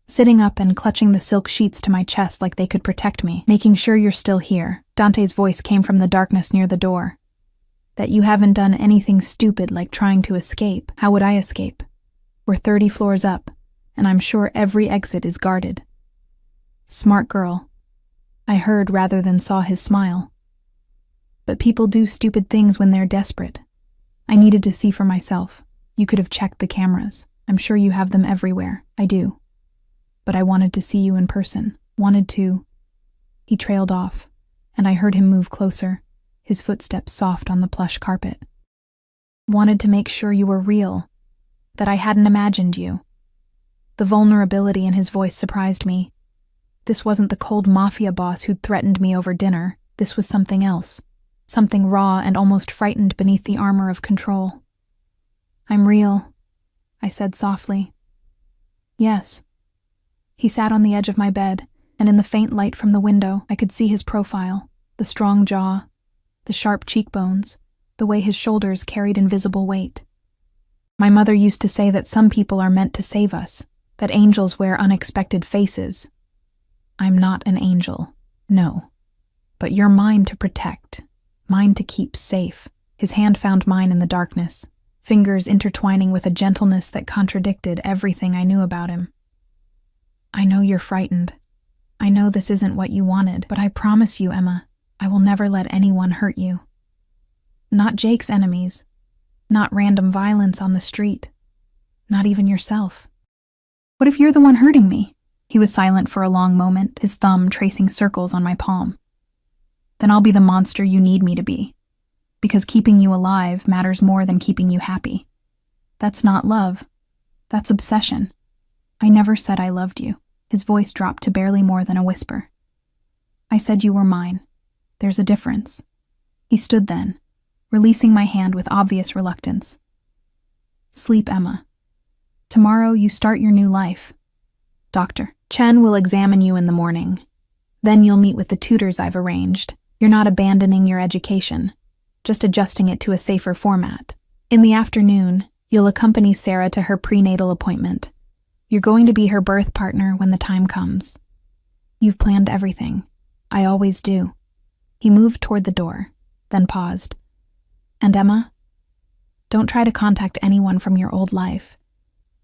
sitting up and clutching the silk sheets to my chest like they could protect me. "Making sure you're still here." Dante's voice came from the darkness near the door. "That you haven't done anything stupid like trying to escape." How would I escape? We're 30 floors up, and I'm sure every exit is guarded. "Smart girl," I heard rather than saw his smile. But people do stupid things when they're desperate. I needed to see for myself. You could have checked the cameras. I'm sure you have them everywhere. I do. But I wanted to see you in person. Wanted to... He trailed off, and I heard him move closer, his footsteps soft on the plush carpet. Wanted to make sure you were real, that I hadn't imagined you. The vulnerability in his voice surprised me. This wasn't the cold mafia boss who'd threatened me over dinner. This was something else. Something raw and almost frightened beneath the armor of control. "I'm real," I said softly. "Yes." He sat on the edge of my bed, and in the faint light from the window, I could see his profile, the strong jaw, the sharp cheekbones, the way his shoulders carried invisible weight. My mother used to say that some people are meant to save us, that angels wear unexpected faces. I'm not an angel, no. But you're mine to protect. Mine to keep safe. His hand found mine in the darkness, fingers intertwining with a gentleness that contradicted everything I knew about him. "I know you're frightened. I know this isn't what you wanted, but I promise you, Emma, I will never let anyone hurt you. Not Jake's enemies. Not random violence on the street. Not even yourself." "What if you're the one hurting me?" He was silent for a long moment, his thumb tracing circles on my palm. "Then I'll be the monster you need me to be. Because keeping you alive matters more than keeping you happy. That's not love. That's obsession. I never said I loved you." His voice dropped to barely more than a whisper. "I said you were mine. There's a difference." He stood then, releasing my hand with obvious reluctance. "Sleep, Emma. Tomorrow you start your new life. Dr. Chen will examine you in the morning. Then you'll meet with the tutors I've arranged. You're not abandoning your education, just adjusting it to a safer format. In the afternoon, you'll accompany Sarah to her prenatal appointment. You're going to be her birth partner when the time comes. You've planned everything. I always do." He moved toward the door, then paused. "And Emma, don't try to contact anyone from your old life.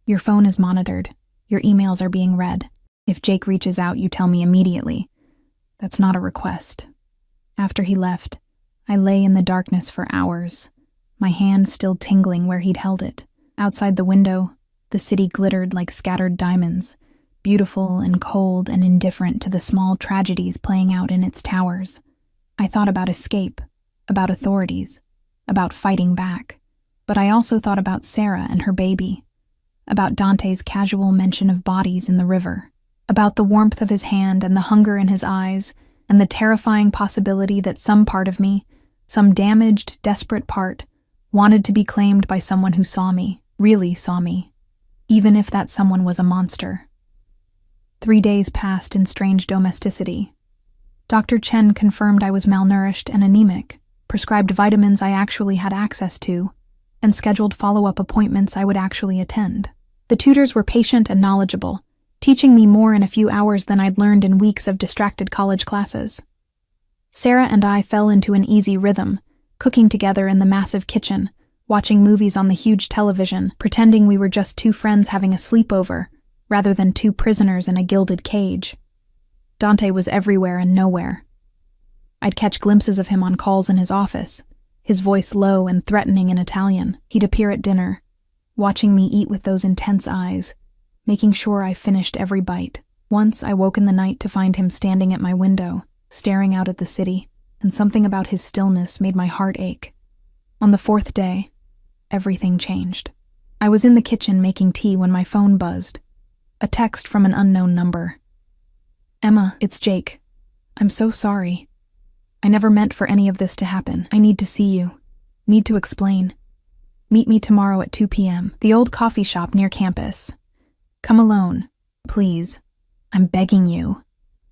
Your phone is monitored. Your emails are being read. If Jake reaches out, you tell me immediately. That's not a request." After he left, I lay in the darkness for hours, my hand still tingling where he'd held it. Outside the window, the city glittered like scattered diamonds, beautiful and cold and indifferent to the small tragedies playing out in its towers. I thought about escape, about authorities, about fighting back. But I also thought about Sarah and her baby, about Dante's casual mention of bodies in the river, about the warmth of his hand and the hunger in his eyes, and the terrifying possibility that some part of me, some damaged, desperate part, wanted to be claimed by someone who saw me, really saw me, even if that someone was a monster. 3 days passed in strange domesticity. Dr. Chen confirmed I was malnourished and anemic, prescribed vitamins I actually had access to, and scheduled follow-up appointments I would actually attend. The tutors were patient and knowledgeable, teaching me more in a few hours than I'd learned in weeks of distracted college classes. Sarah and I fell into an easy rhythm, cooking together in the massive kitchen, watching movies on the huge television, pretending we were just two friends having a sleepover, rather than two prisoners in a gilded cage. Dante was everywhere and nowhere. I'd catch glimpses of him on calls in his office, his voice low and threatening in Italian. He'd appear at dinner, watching me eat with those intense eyes, making sure I finished every bite. Once I woke in the night to find him standing at my window, staring out at the city, and something about his stillness made my heart ache. On the fourth day, everything changed. I was in the kitchen making tea when my phone buzzed. A text from an unknown number. "Emma, it's Jake. I'm so sorry. I never meant for any of this to happen. I need to see you. Need to explain. Meet me tomorrow at 2 p.m. The old coffee shop near campus. Come alone, please. I'm begging you."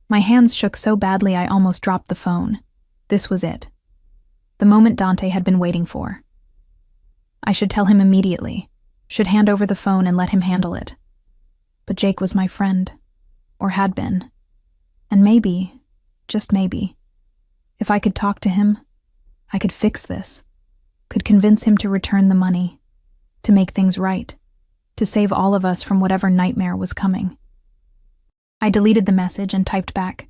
My hands shook so badly I almost dropped the phone. This was it. The moment Dante had been waiting for. I should tell him immediately, should hand over the phone and let him handle it. But Jake was my friend, or had been. And maybe, just maybe, if I could talk to him, I could fix this, could convince him to return the money, to make things right, to save all of us from whatever nightmare was coming. I deleted the message and typed back,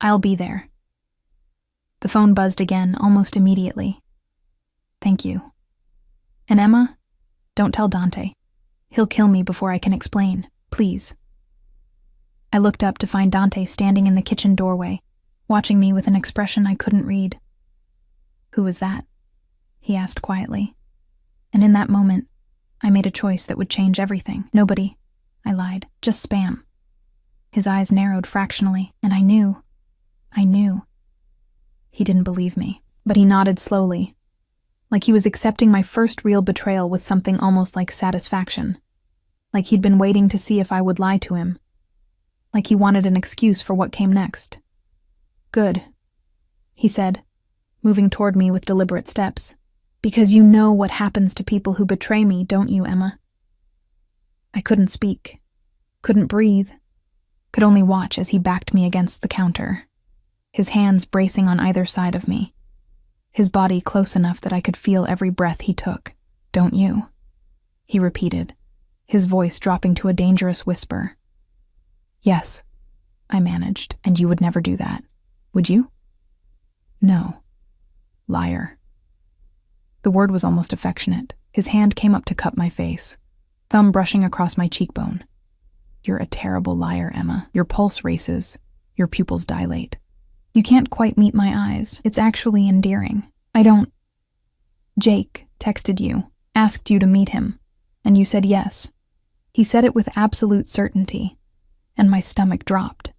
"I'll be there." The phone buzzed again almost immediately. "Thank you. And Emma, don't tell Dante. He'll kill me before I can explain, please." I looked up to find Dante standing in the kitchen doorway, watching me with an expression I couldn't read. "Who was that?" he asked quietly. And in that moment, I made a choice that would change everything. "Nobody," I lied, "just spam." His eyes narrowed fractionally, and I knew. He didn't believe me, but he nodded slowly, like he was accepting my first real betrayal with something almost like satisfaction, like he'd been waiting to see if I would lie to him, like he wanted an excuse for what came next. "Good," he said, moving toward me with deliberate steps. "Because you know what happens to people who betray me, don't you, Emma?" I couldn't speak, couldn't breathe, could only watch as he backed me against the counter, his hands bracing on either side of me, his body close enough that I could feel every breath he took. "Don't you?" he repeated, his voice dropping to a dangerous whisper. "Yes," I managed, "and you would never do that, would you?" "No." "Liar." The word was almost affectionate. His hand came up to cup my face, thumb brushing across my cheekbone. "You're a terrible liar, Emma. Your pulse races, your pupils dilate. You can't quite meet my eyes. It's actually endearing. I don't... Jake texted you, asked you to meet him, and you said yes." He said it with absolute certainty, and my stomach dropped.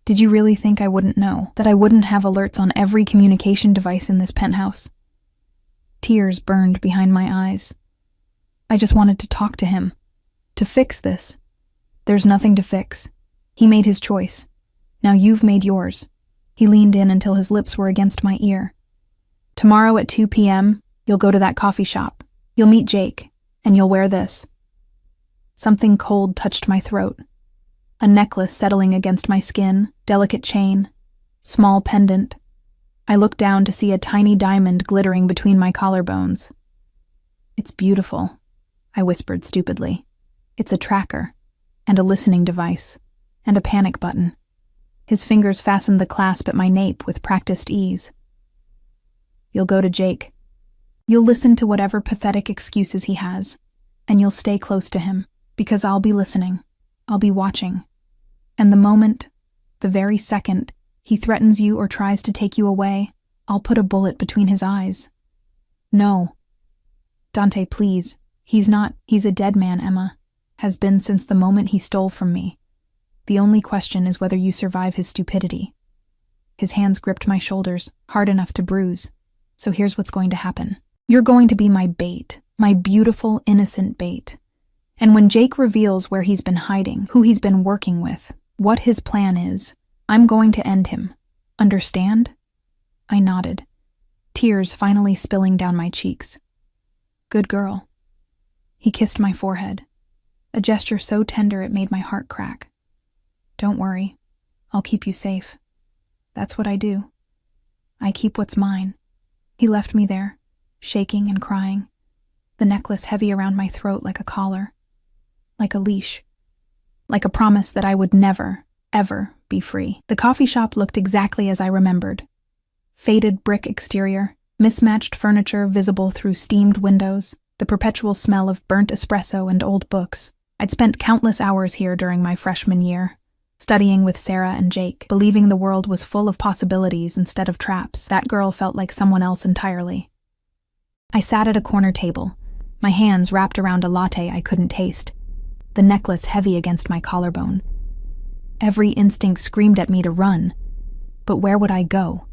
"Did you really think I wouldn't know, that I wouldn't have alerts on every communication device in this penthouse?" Tears burned behind my eyes. I just wanted to talk to him, to fix this. "There's nothing to fix. He made his choice. Now you've made yours." He leaned in until his lips were against my ear. "Tomorrow at 2 p.m., you'll go to that coffee shop. You'll meet Jake, and you'll wear this." Something cold touched my throat. A necklace settling against my skin, delicate chain, small pendant. I looked down to see a tiny diamond glittering between my collarbones. "It's beautiful," I whispered stupidly. "It's a tracker, and a listening device, and a panic button." His fingers fastened the clasp at my nape with practiced ease. "You'll go to Jake. You'll listen to whatever pathetic excuses he has, and you'll stay close to him, because I'll be listening. I'll be watching. And the moment, the very second, he threatens you or tries to take you away, I'll put a bullet between his eyes." "No. Dante, please. He's a dead man, Emma. Has been since the moment he stole from me. The only question is whether you survive his stupidity." His hands gripped my shoulders, hard enough to bruise. "So here's what's going to happen. You're going to be my bait, my beautiful, innocent bait. And when Jake reveals where he's been hiding, who he's been working with, what his plan is, I'm going to end him. Understand?" I nodded, tears finally spilling down my cheeks. "Good girl." He kissed my forehead. a gesture so tender it made my heart crack. "Don't worry, I'll keep you safe. That's what I do. I keep what's mine." He left me there, shaking and crying, the necklace heavy around my throat like a collar, like a leash, like a promise that I would never, ever be free. The coffee shop looked exactly as I remembered. Faded brick exterior, mismatched furniture visible through steamed windows, the perpetual smell of burnt espresso and old books. I'd spent countless hours here during my freshman year, studying with Sarah and Jake, believing the world was full of possibilities instead of traps. That girl felt like someone else entirely. I sat at a corner table, my hands wrapped around a latte I couldn't taste, the necklace heavy against my collarbone. Every instinct screamed at me to run, but where would I go?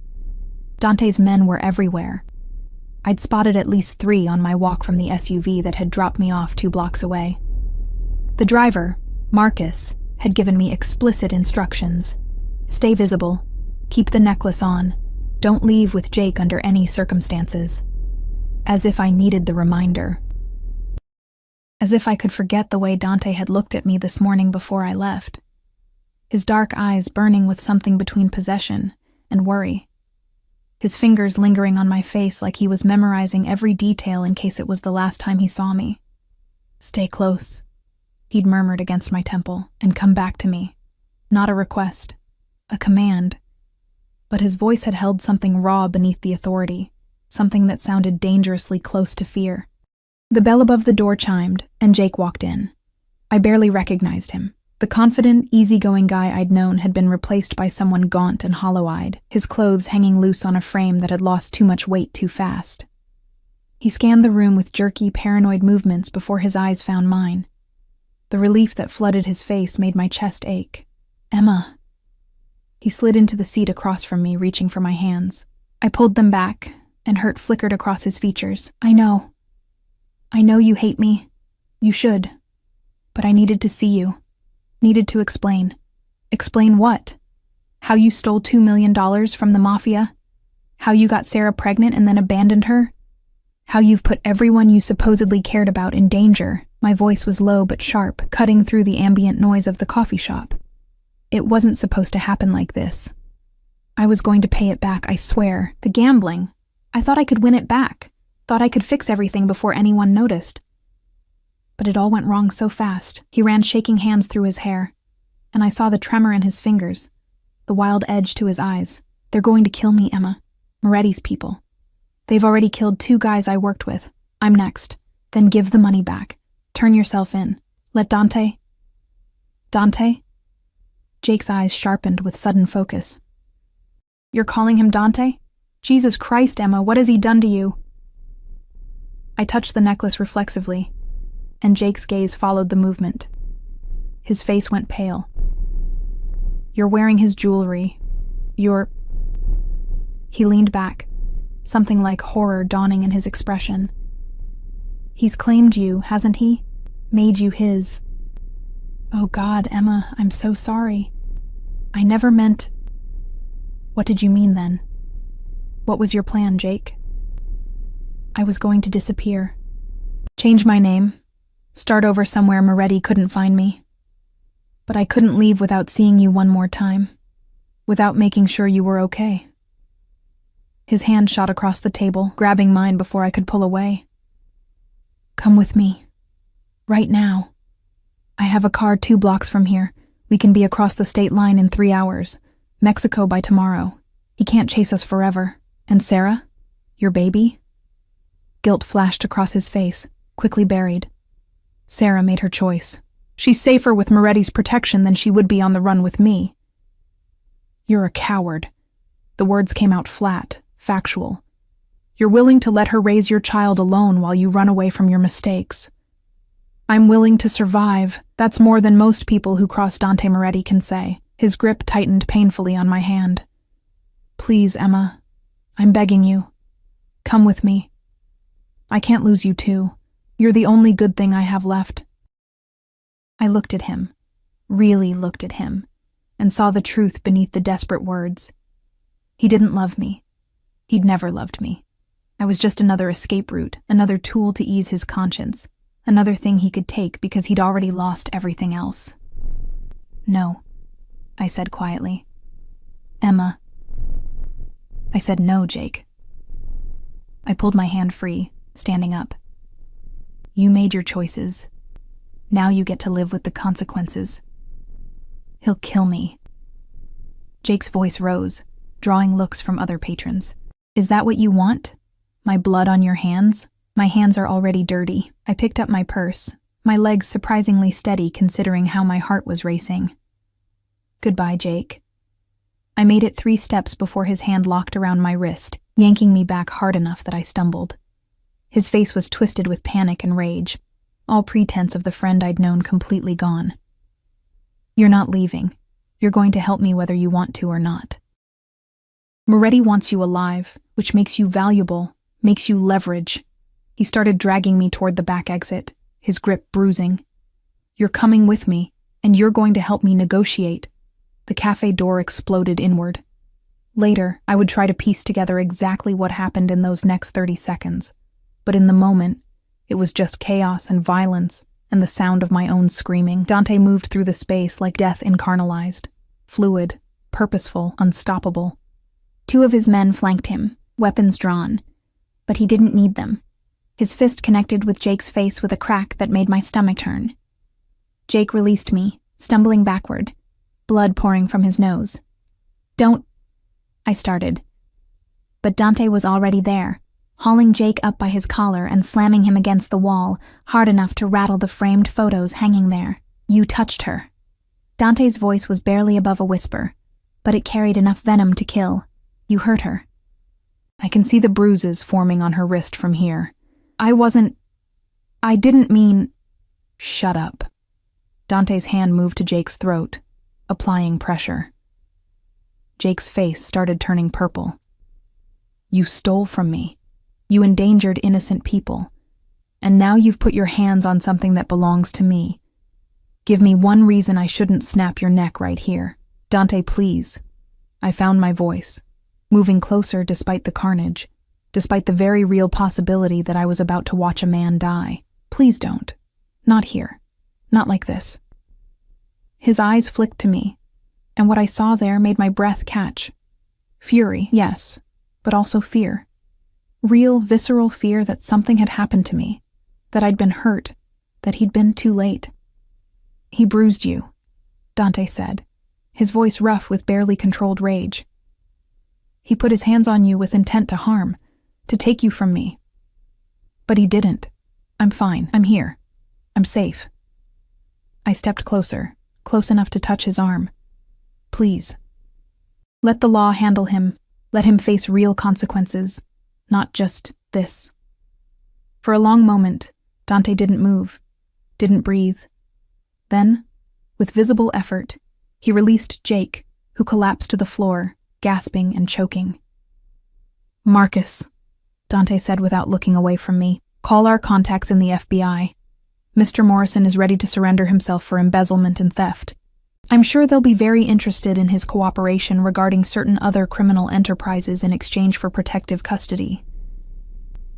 Dante's men were everywhere. I'd spotted at least 3 on my walk from the SUV that had dropped me off 2 blocks away. The driver, Marcus, had given me explicit instructions. Stay visible, keep the necklace on, don't leave with Jake under any circumstances. As if I needed the reminder. As if I could forget the way Dante had looked at me this morning before I left. His dark eyes burning with something between possession and worry. His fingers lingering on my face like he was memorizing every detail in case it was the last time he saw me. "Stay close," he'd murmured against my temple, "and come back to me." Not a request, a command. But his voice had held something raw beneath the authority, something that sounded dangerously close to fear. The bell above the door chimed, and Jake walked in. I barely recognized him. The confident, easygoing guy I'd known had been replaced by someone gaunt and hollow-eyed, his clothes hanging loose on a frame that had lost too much weight too fast. He scanned the room with jerky, paranoid movements before his eyes found mine. The relief that flooded his face made my chest ache. "Emma." He slid into the seat across from me, reaching for my hands. I pulled them back, and hurt flickered across his features. I know you hate me. You should. But I needed to see you. Needed to explain. Explain what? How you stole $2 million from the Mafia? How you got Sarah pregnant and then abandoned her? How you've put everyone you supposedly cared about in danger. My voice was low but sharp, cutting through the ambient noise of the coffee shop. It wasn't supposed to happen like this. I was going to pay it back, I swear. The gambling. I thought I could win it back. Thought I could fix everything before anyone noticed. But it all went wrong so fast. He ran shaking hands through his hair, and I saw the tremor in his fingers, the wild edge to his eyes. "They're going to kill me, Emma. Moretti's people. They've already killed 2 guys I worked with. I'm next. Then give the money back. Turn yourself in. Let Dante..." "Dante?" Jake's eyes sharpened with sudden focus. "You're calling him Dante? Jesus Christ, Emma, what has he done to you?" I touched the necklace reflexively, and Jake's gaze followed the movement. His face went pale. "You're wearing his jewelry. He leaned back, something like horror dawning in his expression. "He's claimed you, hasn't he? Made you his." "Oh God, Emma, I'm so sorry. I never meant..." "What did you mean then? What was your plan, Jake?" "I was going to disappear. Change my name. Start over somewhere Moretti couldn't find me. But I couldn't leave without seeing you one more time. Without making sure you were okay." His hand shot across the table, grabbing mine before I could pull away. "Come with me. Right now. I have a car 2 blocks from here. We can be across the state line in 3 hours. Mexico by tomorrow. He can't chase us forever. And Sarah? Your baby?" Guilt flashed across his face, quickly buried. Sarah made her choice. She's safer with Moretti's protection than she would be on the run with me. "You're a coward." The words came out flat, factual. "You're willing to let her raise your child alone while you run away from your mistakes." "I'm willing to survive. That's more than most people who cross Dante Moretti can say." His grip tightened painfully on my hand. "Please, Emma. I'm begging you. Come with me. I can't lose you too. You're the only good thing I have left." I looked at him, really looked at him, and saw the truth beneath the desperate words. He didn't love me. He'd never loved me. I was just another escape route, another tool to ease his conscience. Another thing he could take because he'd already lost everything else. "No," I said quietly. "Emma." I said, "No, Jake." I pulled my hand free, standing up. "You made your choices. Now you get to live with the consequences." "He'll kill me." Jake's voice rose, drawing looks from other patrons. "Is that what you want? My blood on your hands?" My hands are already dirty. I picked up my purse, my legs surprisingly steady considering how my heart was racing. "Goodbye, Jake." I made it 3 steps before his hand locked around my wrist, yanking me back hard enough that I stumbled. His face was twisted with panic and rage, all pretense of the friend I'd known completely gone. "You're not leaving. You're going to help me whether you want to or not. Moretti wants you alive, which makes you valuable, makes you leverage." He started dragging me toward the back exit, his grip bruising. "You're coming with me, and you're going to help me negotiate." The cafe door exploded inward. Later, I would try to piece together exactly what happened in those next 30 seconds. But in the moment, it was just chaos and violence, and the sound of my own screaming. Dante moved through the space like death incarnalized, fluid, purposeful, unstoppable. 2 of his men flanked him, weapons drawn, but he didn't need them. His fist connected with Jake's face with a crack that made my stomach turn. Jake released me, stumbling backward, blood pouring from his nose. "Don't," I started. But Dante was already there, hauling Jake up by his collar and slamming him against the wall, hard enough to rattle the framed photos hanging there. "You touched her." Dante's voice was barely above a whisper, but it carried enough venom to kill. "You hurt her." I can see the bruises forming on her wrist from here. I didn't mean." "Shut up." Dante's hand moved to Jake's throat, applying pressure. Jake's face started turning purple. "You stole from me. You endangered innocent people. And now you've put your hands on something that belongs to me. Give me one reason I shouldn't snap your neck right here. Dante, please." I found my voice, moving closer despite the carnage, despite the very real possibility that I was about to watch a man die. "Please don't. Not here. Not like this." His eyes flicked to me, and what I saw there made my breath catch. Fury, yes, but also fear. Real, visceral fear that something had happened to me, that I'd been hurt, that he'd been too late. "He bruised you," Dante said, his voice rough with barely controlled rage. "He put his hands on you with intent to harm, to take you from me. But he didn't. I'm fine. I'm here. I'm safe." I stepped closer, close enough to touch his arm. "Please. Let the law handle him. Let him face real consequences, not just this." For a long moment, Dante didn't move, didn't breathe. Then, with visible effort, he released Jake, who collapsed to the floor, gasping and choking. "Marcus," Dante said without looking away from me, "call our contacts in the FBI. Mr. Morrison is ready to surrender himself for embezzlement and theft. I'm sure they'll be very interested in his cooperation regarding certain other criminal enterprises in exchange for protective custody."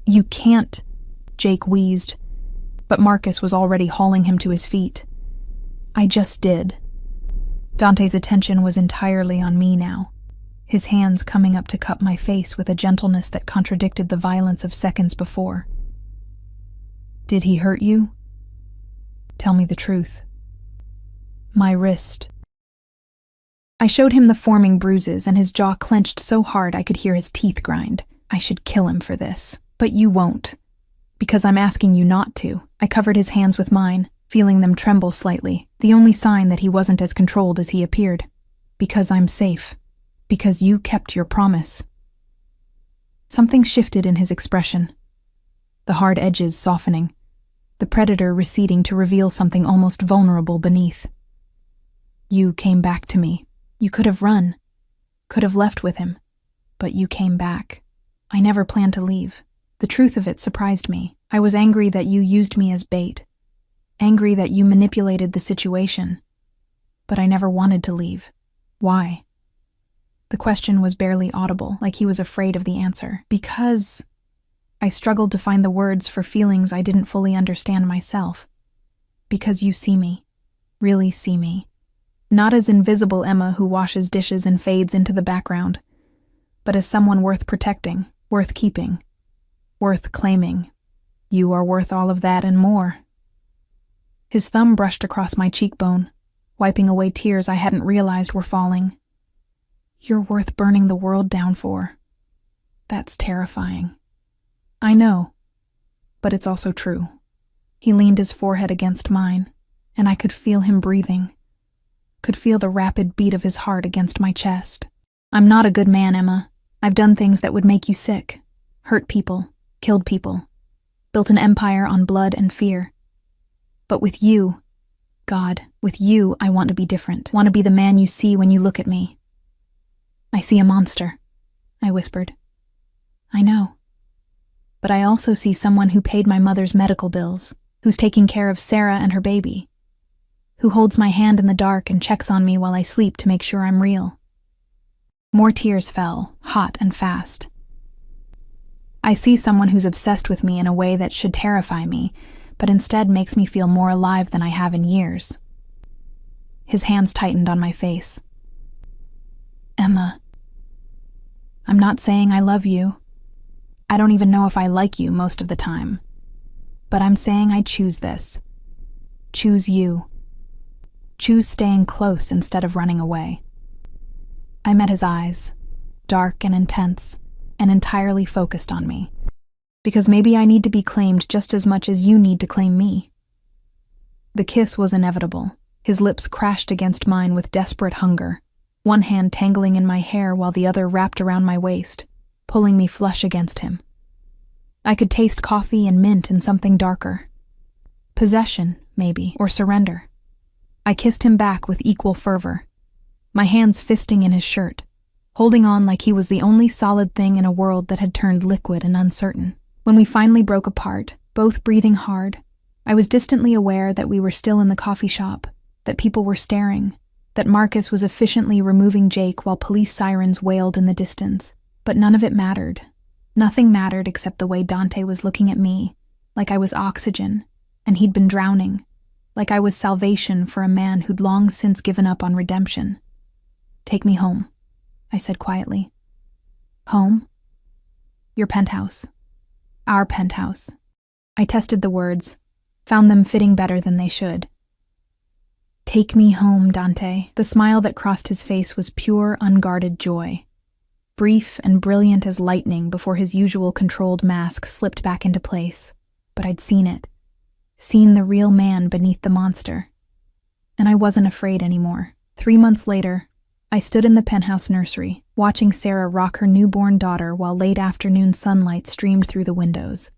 "You can't," Jake wheezed, but Marcus was already hauling him to his feet. "I just did." Dante's attention was entirely on me now, his hands coming up to cup my face with a gentleness that contradicted the violence of seconds before. "Did he hurt you? Tell me the truth." "My wrist." I showed him the forming bruises, and his jaw clenched so hard I could hear his teeth grind. I should kill him for this. "But you won't. Because I'm asking you not to." I covered his hands with mine, feeling them tremble slightly, the only sign that he wasn't as controlled as he appeared. "Because I'm safe. Because you kept your promise." Something shifted in his expression, the hard edges softening, the predator receding to reveal something almost vulnerable beneath. "You came back to me. You could have run, could have left with him, but you came back. I never planned to leave. The truth of it surprised me. I was angry that you used me as bait, angry that you manipulated the situation, but I never wanted to leave. Why?" The question was barely audible, like he was afraid of the answer. "Because..." I struggled to find the words for feelings I didn't fully understand myself. Because you see me. Really see me. Not as invisible Emma who washes dishes and fades into the background, but as someone worth protecting, worth keeping, worth claiming. You are worth all of that and more. His thumb brushed across my cheekbone, wiping away tears I hadn't realized were falling. You're worth burning the world down for. That's terrifying. I know, but it's also true. He leaned his forehead against mine, and I could feel him breathing, could feel the rapid beat of his heart against my chest. I'm not a good man, Emma. I've done things that would make you sick, hurt people, killed people, built an empire on blood and fear. But with you, God, with you, I want to be different, want to be the man you see when you look at me. I see a monster, I whispered. I know. But I also see someone who paid my mother's medical bills, who's taking care of Sarah and her baby, who holds my hand in the dark and checks on me while I sleep to make sure I'm real. More tears fell, hot and fast. I see someone who's obsessed with me in a way that should terrify me, but instead makes me feel more alive than I have in years. His hands tightened on my face. Emma, I'm not saying I love you. I don't even know if I like you most of the time. But I'm saying I choose this. Choose you. Choose staying close instead of running away. I met his eyes, dark and intense, and entirely focused on me. Because maybe I need to be claimed just as much as you need to claim me. The kiss was inevitable. His lips crashed against mine with desperate hunger, one hand tangling in my hair while the other wrapped around my waist, pulling me flush against him. I could taste coffee and mint and something darker. Possession, maybe, or surrender. I kissed him back with equal fervor, my hands fisting in his shirt, holding on like he was the only solid thing in a world that had turned liquid and uncertain. When we finally broke apart, both breathing hard, I was distantly aware that we were still in the coffee shop, that people were staring, that Marcus was efficiently removing Jake while police sirens wailed in the distance. But none of it mattered. Nothing mattered except the way Dante was looking at me, like I was oxygen, and he'd been drowning, like I was salvation for a man who'd long since given up on redemption. Take me home, I said quietly. Home? Your penthouse. Our penthouse. I tested the words, found them fitting better than they should. Take me home, Dante. The smile that crossed his face was pure, unguarded joy. Brief and brilliant as lightning before his usual controlled mask slipped back into place. But I'd seen it. Seen the real man beneath the monster. And I wasn't afraid anymore. 3 months later, I stood in the penthouse nursery, watching Sarah rock her newborn daughter while late afternoon sunlight streamed through the windows.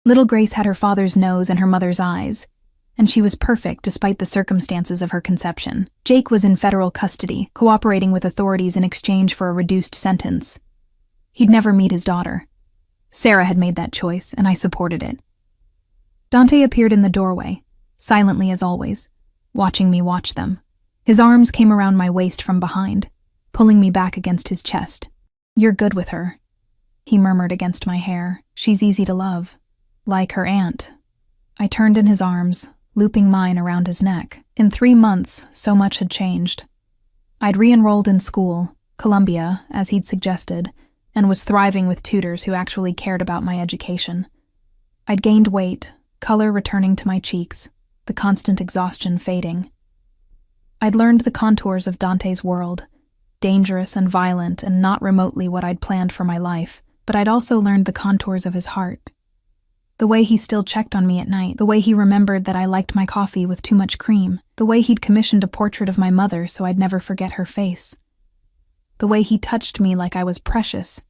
Little Grace had her father's nose and her mother's eyes, and she was perfect despite the circumstances of her conception. Jake was in federal custody, cooperating with authorities in exchange for a reduced sentence. He'd never meet his daughter. Sarah had made that choice, and I supported it. Dante appeared in the doorway, silently as always, watching me watch them. His arms came around my waist from behind, pulling me back against his chest. You're good with her, he murmured against my hair. She's easy to love. Like her aunt. I turned in his arms, looping mine around his neck. In 3 months, so much had changed. I'd re-enrolled in school, Columbia, as he'd suggested, and was thriving with tutors who actually cared about my education. I'd gained weight, color returning to my cheeks, the constant exhaustion fading. I'd learned the contours of Dante's world, dangerous and violent and not remotely what I'd planned for my life, but I'd also learned the contours of his heart. The way he still checked on me at night, the way he remembered that I liked my coffee with too much cream, the way he'd commissioned a portrait of my mother so I'd never forget her face, the way he touched me like I was precious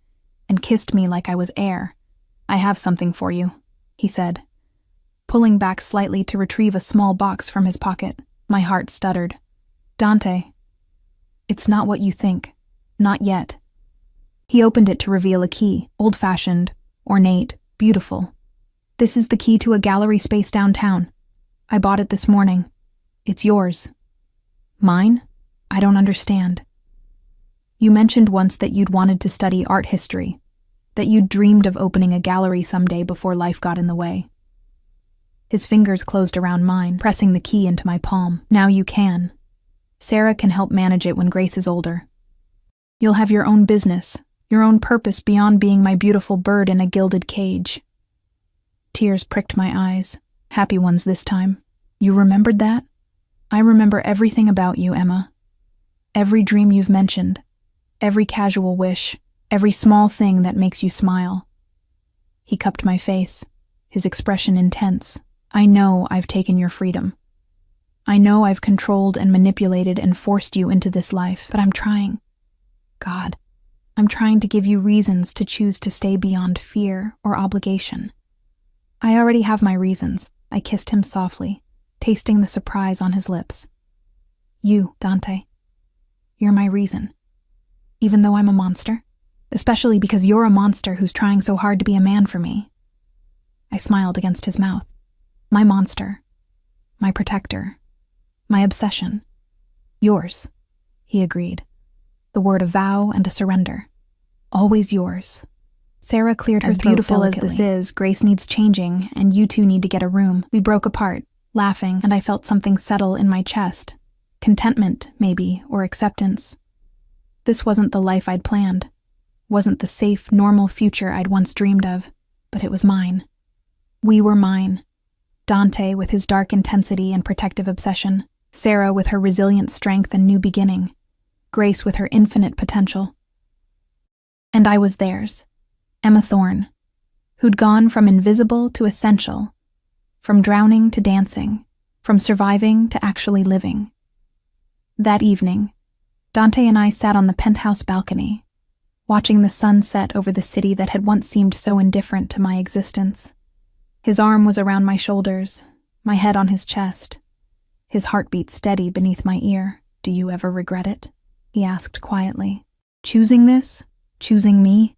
and kissed me like I was air. I have something for you, he said, pulling back slightly to retrieve a small box from his pocket. My heart stuttered. Dante, it's not what you think. Not yet. He opened it to reveal a key, old-fashioned, ornate, beautiful. This is the key to a gallery space downtown. I bought it this morning. It's yours. Mine? I don't understand. You mentioned once that you'd wanted to study art history. that you'd dreamed of opening a gallery someday before life got in the way. His fingers closed around mine, pressing the key into my palm. Now you can. Sarah can help manage it when Grace is older. You'll have your own business, your own purpose beyond being my beautiful bird in a gilded cage. Tears pricked my eyes, happy ones this time. You remembered that? I remember everything about you, Emma. Every dream you've mentioned, every casual wish, every small thing that makes you smile. He cupped my face, his expression intense. I know I've taken your freedom. I know I've controlled and manipulated and forced you into this life, but I'm trying. God, I'm trying to give you reasons to choose to stay beyond fear or obligation. I already have my reasons. I kissed him softly, tasting the surprise on his lips. You, Dante. You're my reason. Even though I'm a monster? Especially because you're a monster who's trying so hard to be a man for me. I smiled against his mouth. My monster. My protector. My obsession. Yours, he agreed. The word of vow and a surrender. Always yours. Sarah cleared her throat delicately. As beautiful as this is, Grace needs changing, and you two need to get a room. We broke apart, laughing, and I felt something settle in my chest. Contentment, maybe, or acceptance. This wasn't the life I'd planned. Wasn't the safe, normal future I'd once dreamed of, but it was mine. We were mine. Dante with his dark intensity and protective obsession. Sarah with her resilient strength and new beginning. Grace with her infinite potential. And I was theirs. Emma Thorne, who'd gone from invisible to essential, from drowning to dancing, from surviving to actually living. That evening, Dante and I sat on the penthouse balcony, watching the sun set over the city that had once seemed so indifferent to my existence. His arm was around my shoulders, my head on his chest, his heartbeat steady beneath my ear. Do you ever regret it? He asked quietly. Choosing this? Choosing me?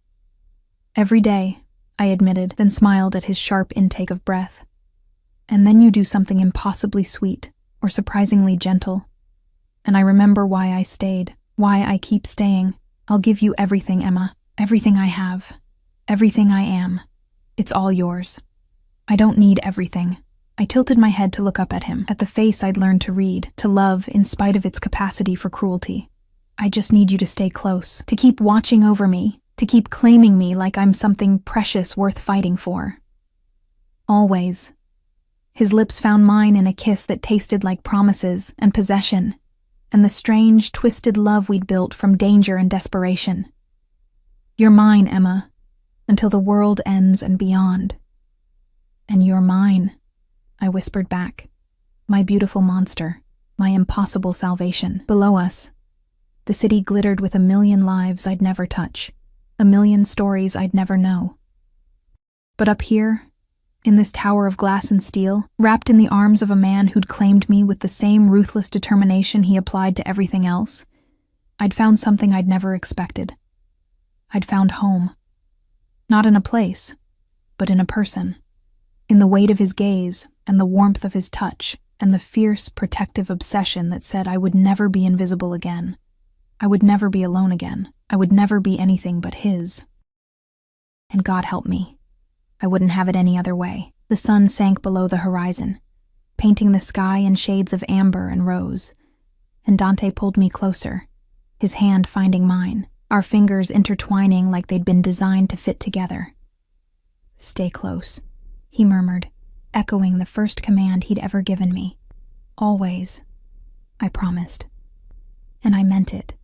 Every day, I admitted, then smiled at his sharp intake of breath. And then you do something impossibly sweet, or surprisingly gentle. And I remember why I stayed, why I keep staying. I'll give you everything, Emma. Everything I have. Everything I am. It's all yours. I don't need everything. I tilted my head to look up at him, at the face I'd learned to read, to love in spite of its capacity for cruelty. I just need you to stay close, to keep watching over me, to keep claiming me like I'm something precious worth fighting for. Always. His lips found mine in a kiss that tasted like promises and possession, and the strange, twisted love we'd built from danger and desperation. You're mine, Emma, until the world ends and beyond. And you're mine, I whispered back. My beautiful monster, my impossible salvation. Below us, the city glittered with a million lives I'd never touch, a million stories I'd never know. But up here, in this tower of glass and steel, wrapped in the arms of a man who'd claimed me with the same ruthless determination he applied to everything else, I'd found something I'd never expected. I'd found home. Not in a place, but in a person. In the weight of his gaze, and the warmth of his touch, and the fierce, protective obsession that said I would never be invisible again. I would never be alone again. I would never be anything but his. And God help me. I wouldn't have it any other way. The sun sank below the horizon, painting the sky in shades of amber and rose, and Dante pulled me closer, his hand finding mine, our fingers intertwining like they'd been designed to fit together. Stay close, he murmured, echoing the first command he'd ever given me. Always, I promised. And I meant it.